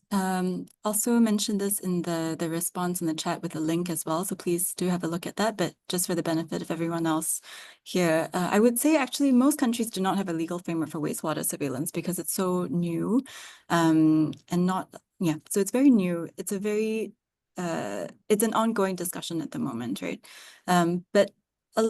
also mentioned this in the response in the chat with a link as well. So please do have a look at that. But just for the benefit of everyone else here, I would say actually most countries do not have a legal framework for wastewater surveillance because it's so new, and not, yeah, so it's very new. It's a very, it's an ongoing discussion at the moment, right? But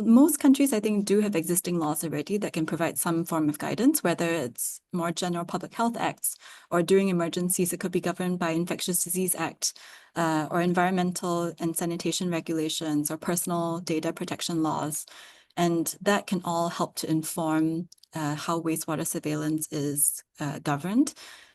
most countries, I think, do have existing laws already that can provide some form of guidance, whether it's more general public health acts, or during emergencies, it could be governed by Infectious Disease Act, or environmental and sanitation regulations, or personal data protection laws. And that can all help to inform how wastewater surveillance is governed.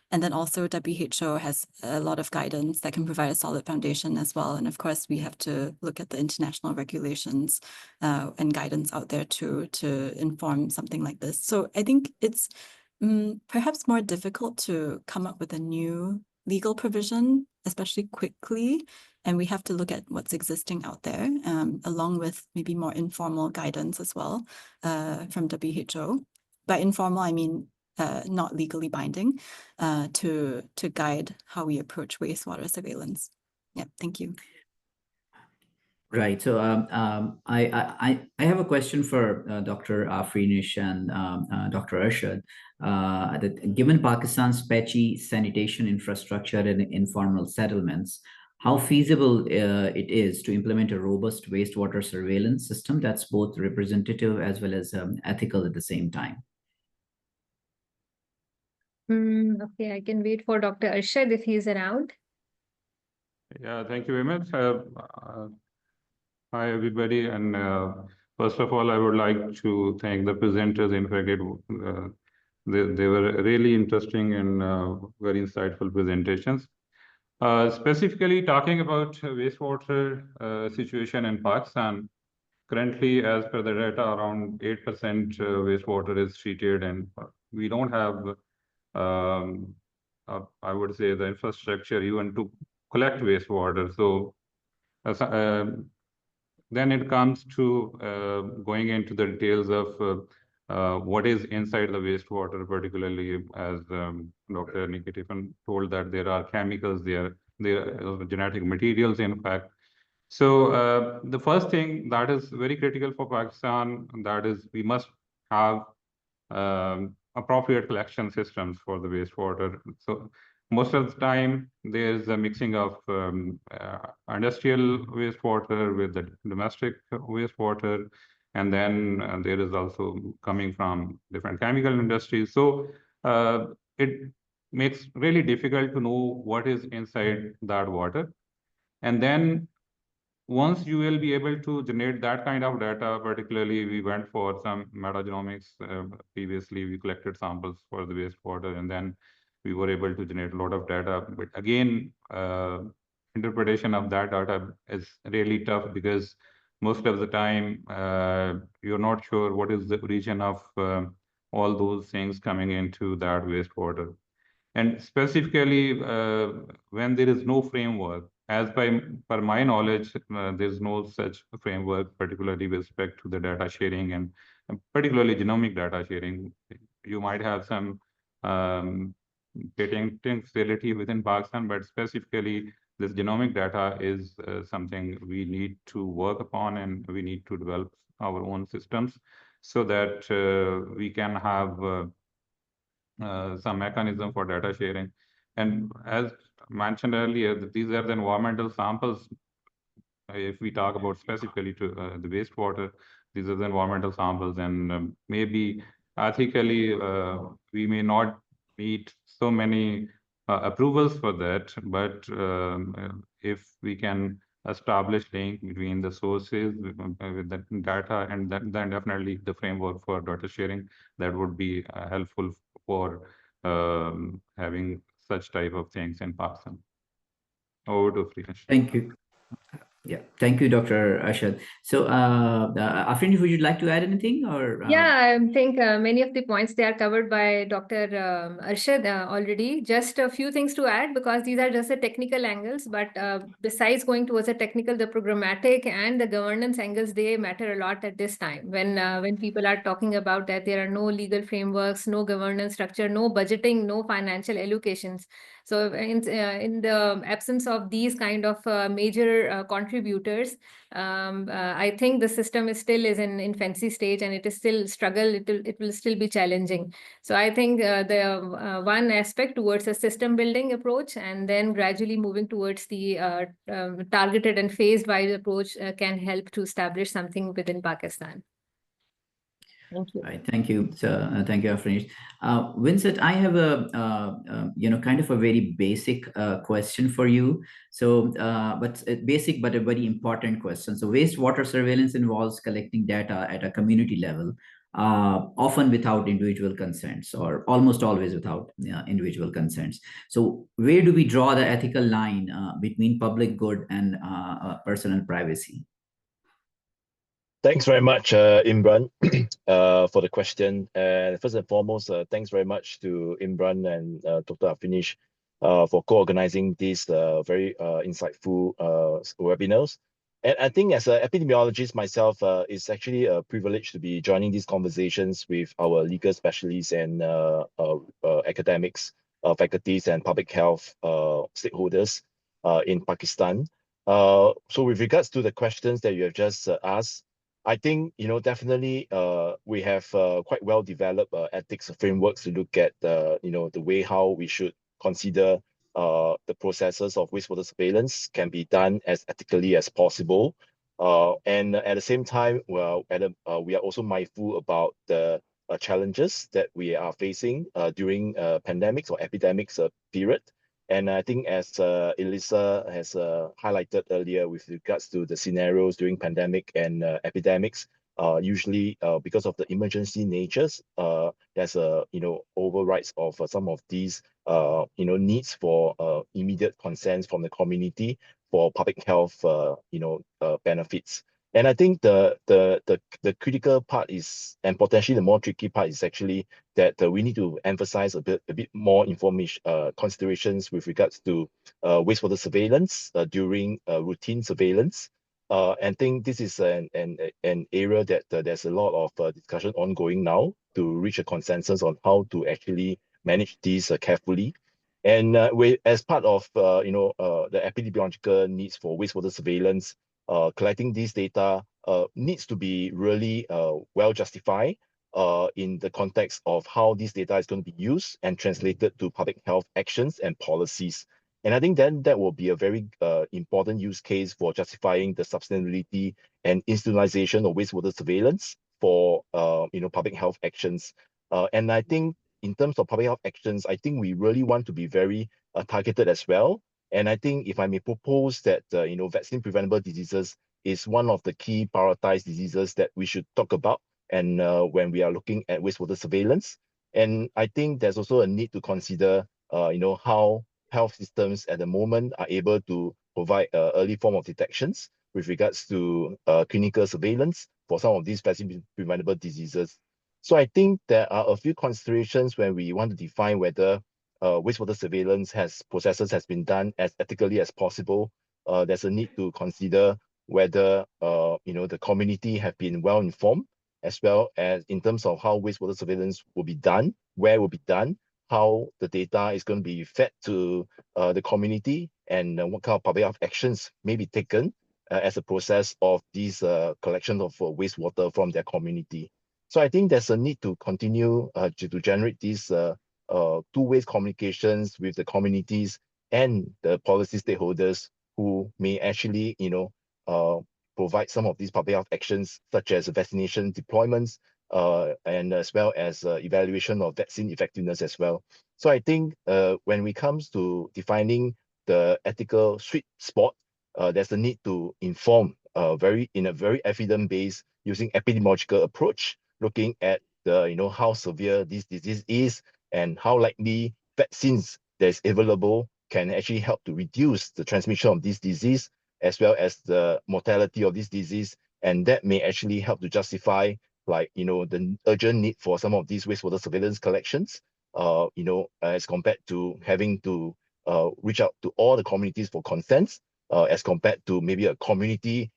And then also WHO has a lot of guidance that can provide a solid foundation as well. And of course, we have to look at the international regulations and guidance out there to inform something like this. So I think it's perhaps more difficult to come up with a new legal provision, especially quickly. And we have to look at what's existing out there, along with maybe more informal guidance as well from WHO. By informal, I mean not legally binding, to guide how we approach wastewater surveillance. Yeah, thank you. Right. So I have a question for Dr. Afrinish and Dr. Arshad. That given Pakistan's patchy sanitation infrastructure and informal settlements, how feasible it is to implement a robust wastewater surveillance system that's both representative as well as ethical at the same time? Okay, I can wait for Dr. Arshad if he's around. Yeah, thank you very much. Hi, everybody. And first of all, I would like to thank the presenters. In fact, they were really interesting and very insightful presentations. Specifically talking about wastewater situation in Pakistan, currently, as per the data, around 8% wastewater is treated, and we don't have I would say the infrastructure even to collect wastewater. So then it comes to going into the details of what is inside the wastewater, particularly as Dr. Nicki Tiffin told that there are chemicals, there are genetic materials, in fact. So the first thing that is very critical for Pakistan, that is we must have appropriate collection systems for the wastewater. So most of the time there's a mixing of industrial wastewater with the domestic wastewater, and then there is also coming from different chemical industries. So it makes really difficult to know what is inside that water. And then once you will be able to generate that kind of data, particularly we went for some metagenomics. Previously, we collected samples for the wastewater, and then we were able to generate a lot of data. But again, interpretation of that data is really tough because most of the time you're not sure what is the origin of all those things coming into that wastewater. And specifically, when there is no framework, as per my knowledge, there's no such framework, particularly with respect to the data sharing and particularly genomic data sharing. You might have some patenting facility within Pakistan, but specifically this genomic data is something we need to work upon, and we need to develop our own systems so that we can have some mechanism for data sharing. And as mentioned earlier, these are the environmental samples. If we talk about specifically to the wastewater, these are the environmental samples, and maybe ethically we may not need so many approvals for that, but if we can establish link between the sources with the data, and then definitely the framework for data sharing, that would be helpful for having such type of things in Pakistan. Over to Freesh. Thank you. Yeah, thank you, Dr. Arshad. So, Afrin, would you like to add anything, or? Yeah, I think many of the points they are covered by Dr. Arshad already. Just a few things to add, because these are just the technical angles. But besides going towards the technical, the programmatic and the governance angles, they matter a lot at this time. When people are talking about that there are no legal frameworks, no governance structure, no budgeting, no financial allocations. So in the absence of these kind of major contributors, I think the system is still in infancy stage, and it is still struggle. It will still be challenging. So I think the one aspect towards a system building approach, and then gradually moving towards the targeted and phased wise approach can help to establish something within Pakistan. Thank you. Right, thank you. So, thank you, Afrin. Vincent, I have a kind of a very basic question for you. So, but basic but a very important question. So, wastewater surveillance involves collecting data at a community level, often without individual consents, or almost always without individual consents. So, where do we draw the ethical line between public good and personal privacy? Thanks very much, Imran, for the question. First and foremost, thanks very much to Imran and Dr. Afinish for co-organizing these very insightful webinars. And I think as an epidemiologist myself, it's actually a privilege to be joining these conversations with our legal specialists and academics, faculties and public health stakeholders in Pakistan. So with regards to the questions that you have just asked, I think, definitely we have quite well developed ethics frameworks to look at, the way how we should consider the processes of wastewater surveillance can be done as ethically as possible. And at the same time, well, we are also mindful about the challenges that we are facing during pandemics or epidemics period. And I think as Elyssa has highlighted earlier with regards to the scenarios during pandemic and epidemics, usually because of the emergency natures, there's overrides of some of these needs for immediate consents from the community for public health benefits. And I think the critical part is, and potentially the more tricky part is actually that we need to emphasize a bit more information considerations with regards to wastewater surveillance during routine surveillance. And I think this is an area that there's a lot of discussion ongoing now to reach a consensus on how to actually manage these carefully. And as part of the epidemiological needs for wastewater surveillance, collecting these data needs to be really well justified in the context of how this data is going to be used and translated to public health actions and policies. And I think then that will be a very important use case for justifying the sustainability and institutionalization of wastewater surveillance for public health actions. And I think in terms of public health actions, I think we really want to be very targeted as well. And I think if I may propose that vaccine preventable diseases is one of the key prioritized diseases that we should talk about, and when we are looking at wastewater surveillance. And I think there's also a need to consider how health systems at the moment are able to provide early form of detections with regards to clinical surveillance for some of these vaccine preventable diseases. So I think there are a few considerations when we want to define whether wastewater surveillance processes has been done as ethically as possible. There's a need to consider whether the community have been well informed, as well as in terms of how wastewater surveillance will be done, where it will be done, how the data is going to be fed to the community, and what kind of public health actions may be taken as a process of these collection of wastewater from their community. So I think there's a need to continue to generate these two-way communications with the communities and the policy stakeholders who may actually, provide some of these public health actions, such as vaccination deployments, and as well as evaluation of vaccine effectiveness as well. So I think when it comes to defining the ethical sweet spot, there's a need to inform in a very evidence-based, using epidemiological approach, looking at the how severe this disease is and how likely vaccines that is available can actually help to reduce the transmission of this disease, as well as the mortality of this disease. And that may actually help to justify the urgent need for some of these wastewater surveillance collections, as compared to having to reach out to all the communities for consent, as compared to maybe a community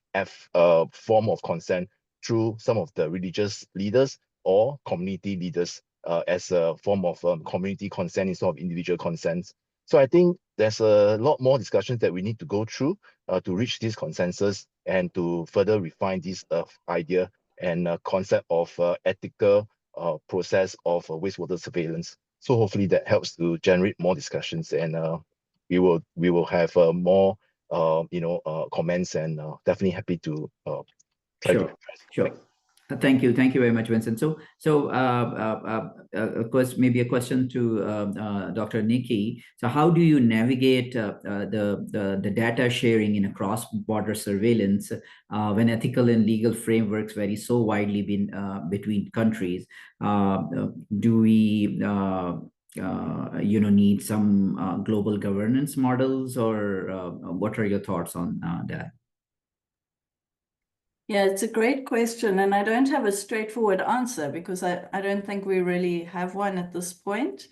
form of consent through some of the religious leaders or community leaders as a form of community consent instead of individual consents. So I think there's a lot more discussions that we need to go through to reach this consensus and to further refine this idea and concept of ethical process of wastewater surveillance. So hopefully that helps to generate more discussions, and we will have more comments, and definitely happy to try to. Sure. Thank you very much, Vincent. Of course, maybe a question to Dr. Nicki. So, how do you navigate the data sharing in a cross-border surveillance when ethical and legal frameworks vary so widely between countries? Do we need some global governance models, or what are your thoughts on that? Yeah, it's a great question, and I don't have a straightforward answer because I don't think we really have one at this point.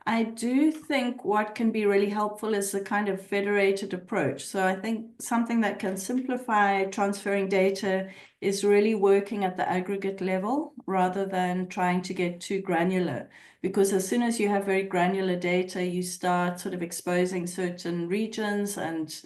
I do think what can be really helpful is a kind of federated approach. So I think something that can simplify transferring data is really working at the aggregate level rather than trying to get too granular. Because as soon as you have very granular data, you start sort of exposing certain regions and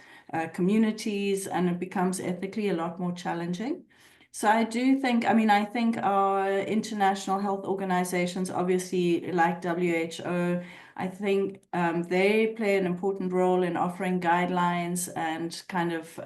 communities, and it becomes ethically a lot more challenging. So I do think, I think our international health organizations, obviously like WHO, I think they play an important role in offering guidelines and kind of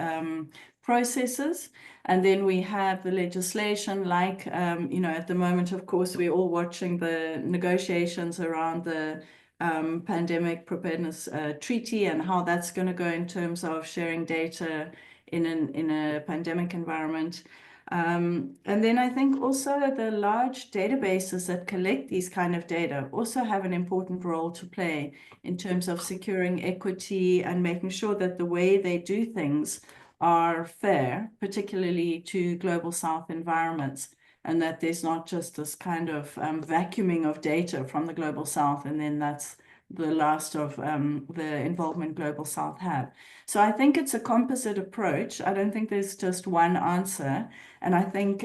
processes. And then we have the legislation, like, at the moment, of course, we're all watching the negotiations around the Pandemic Preparedness Treaty and how that's going to go in terms of sharing data in a pandemic environment. And then I think also the large databases that collect these kind of data also have an important role to play in terms of securing equity and making sure that the way they do things are fair, particularly to global south environments, and that there's not just this kind of vacuuming of data from the global south, and then that's the last of the Involvement Global South have. So I think it's a composite approach. I don't think there's just one answer. And I think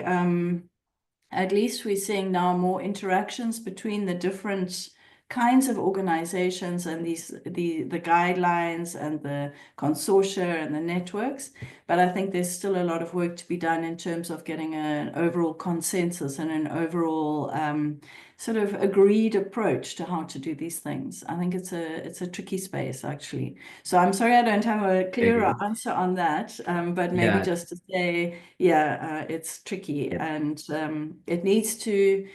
at least we're seeing now more interactions between the different kinds of organizations and the guidelines and the consortia and the networks. But I think there's still a lot of work to be done in terms of getting an overall consensus and an overall sort of agreed approach to how to do these things. I think it's a tricky space, actually. So I'm sorry I don't have a clearer answer on that, but maybe just to say, it's tricky, and it needs to,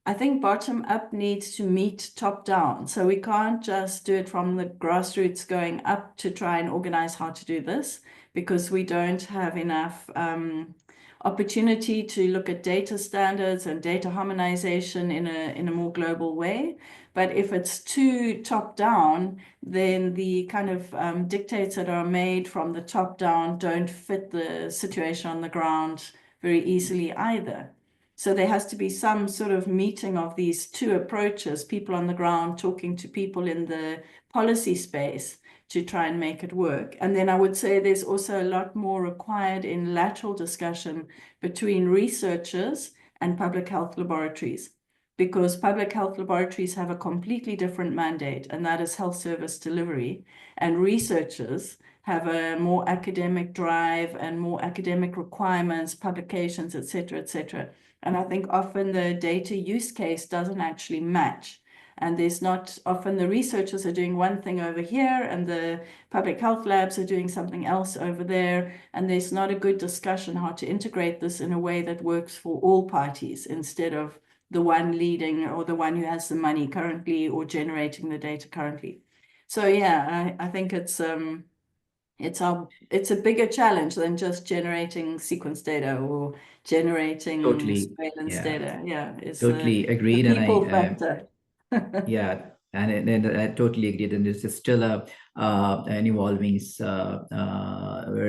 I think bottom up needs to meet top down. So we can't just do it from the grassroots going up to try and organize how to do this, because we don't have enough opportunity to look at data standards and data harmonization in a more global way. But if it's too top down, then the kind of dictates that are made from the top down don't fit the situation on the ground very easily either. So there has to be some sort of meeting of these two approaches, people on the ground talking to people in the policy space to try and make it work. And then I would say there's also a lot more required in lateral discussion between researchers and public health laboratories, because public health laboratories have a completely different mandate, and that is health service delivery, and researchers have a more academic drive and more academic requirements, publications, et cetera, and I think often the data use case doesn't actually match. And there's not often the researchers are doing one thing over here and the public health labs are doing something else over there. And there's not a good discussion how to integrate this in a way that works for all parties, instead of the one leading or the one who has the money currently or generating the data currently. So yeah, I think it's a bigger challenge than just generating sequence data or generating surveillance data. Yeah, it's totally agreed. The people factor. Yeah, and I totally agreed. And this is still an evolving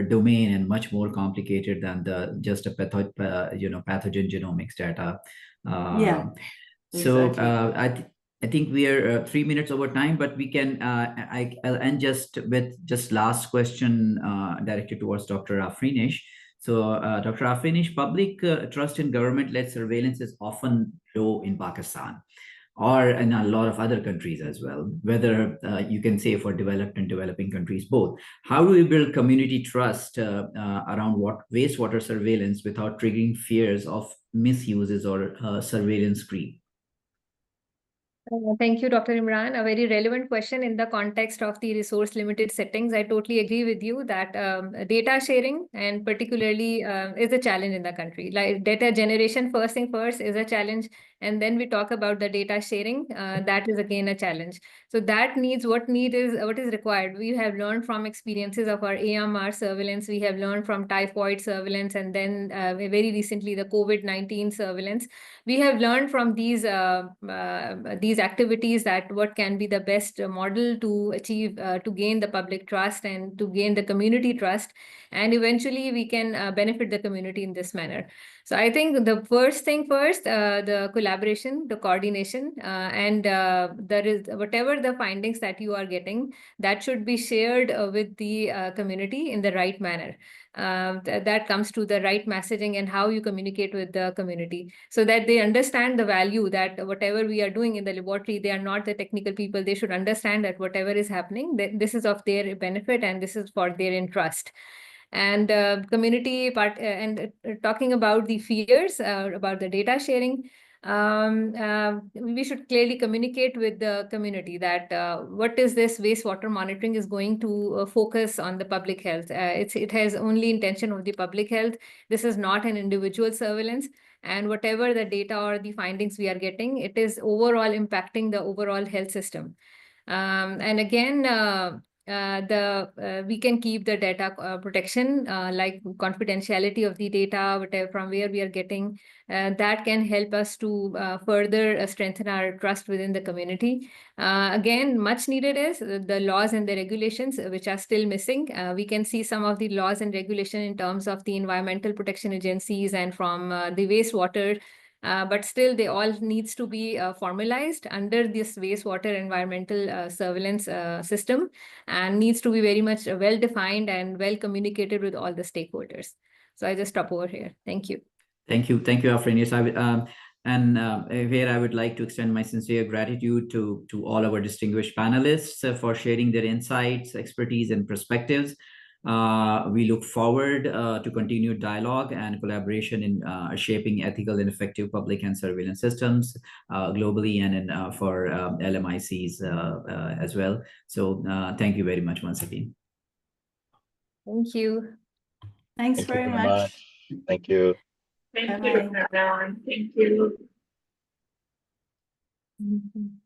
domain, and much more complicated than just a pathogen genomics data. So exactly. I think we are 3 minutes over time, but we can I'll end with last question directed towards Dr. Afrinesh. So Dr. Afrinesh, public trust in government-led surveillance is often low in Pakistan, or in a lot of other countries as well, whether you can say for developed and developing countries, both. How do we build community trust around wastewater surveillance without triggering fears of misuses or surveillance creep? Thank you, Dr. Imran. A very relevant question in the context of the resource-limited settings. I totally agree with you that data sharing, and particularly is a challenge in the country. Like data generation, first thing first, is a challenge. And then we talk about the data sharing. That is again a challenge. So that what is required. We have learned from experiences of our AMR surveillance. We have learned from typhoid surveillance, and then very recently the COVID-19 surveillance. We have learned from these activities that what can be the best model to achieve, to gain the public trust and to gain the community trust, and eventually we can benefit the community in this manner. So I think the first thing first, the collaboration, the coordination, and there is whatever the findings that you are getting, that should be shared with the community in the right manner. That comes to the right messaging and how you communicate with the community, so that they understand the value that whatever we are doing in the laboratory, they are not the technical people. They should understand that whatever is happening, that this is of their benefit and this is for their interest. And community part, and talking about the fears about the data sharing, we should clearly communicate with the community that what is this wastewater monitoring is going to focus on the public health. It has only intention of the public health. This is not an individual surveillance. And whatever the data or the findings we are getting, it is overall impacting the overall health system. And again, we can keep the data protection, like confidentiality of the data, whatever from where we are getting, that can help us to further strengthen our trust within the community. Again, much needed is the laws and the regulations, which are still missing. We can see some of the laws and regulation in terms of the environmental protection agencies and from the wastewater but still they all needs to be formalized under this wastewater environmental surveillance system, and needs to be very much well defined and well communicated with all the stakeholders. So I just stop over here. Thank you. Thank you, Afrin. Yes, here I would like to extend my sincere gratitude to all our distinguished panelists for sharing their insights, expertise, and perspectives. We look forward to continued dialogue and collaboration in shaping ethical and effective public and surveillance systems globally and for LMICs as well. So thank you very much once again. Thank you. Thanks Thank you very very much. much. Thank you. Thank Bye-bye. you, everyone. Thank you. Mhm.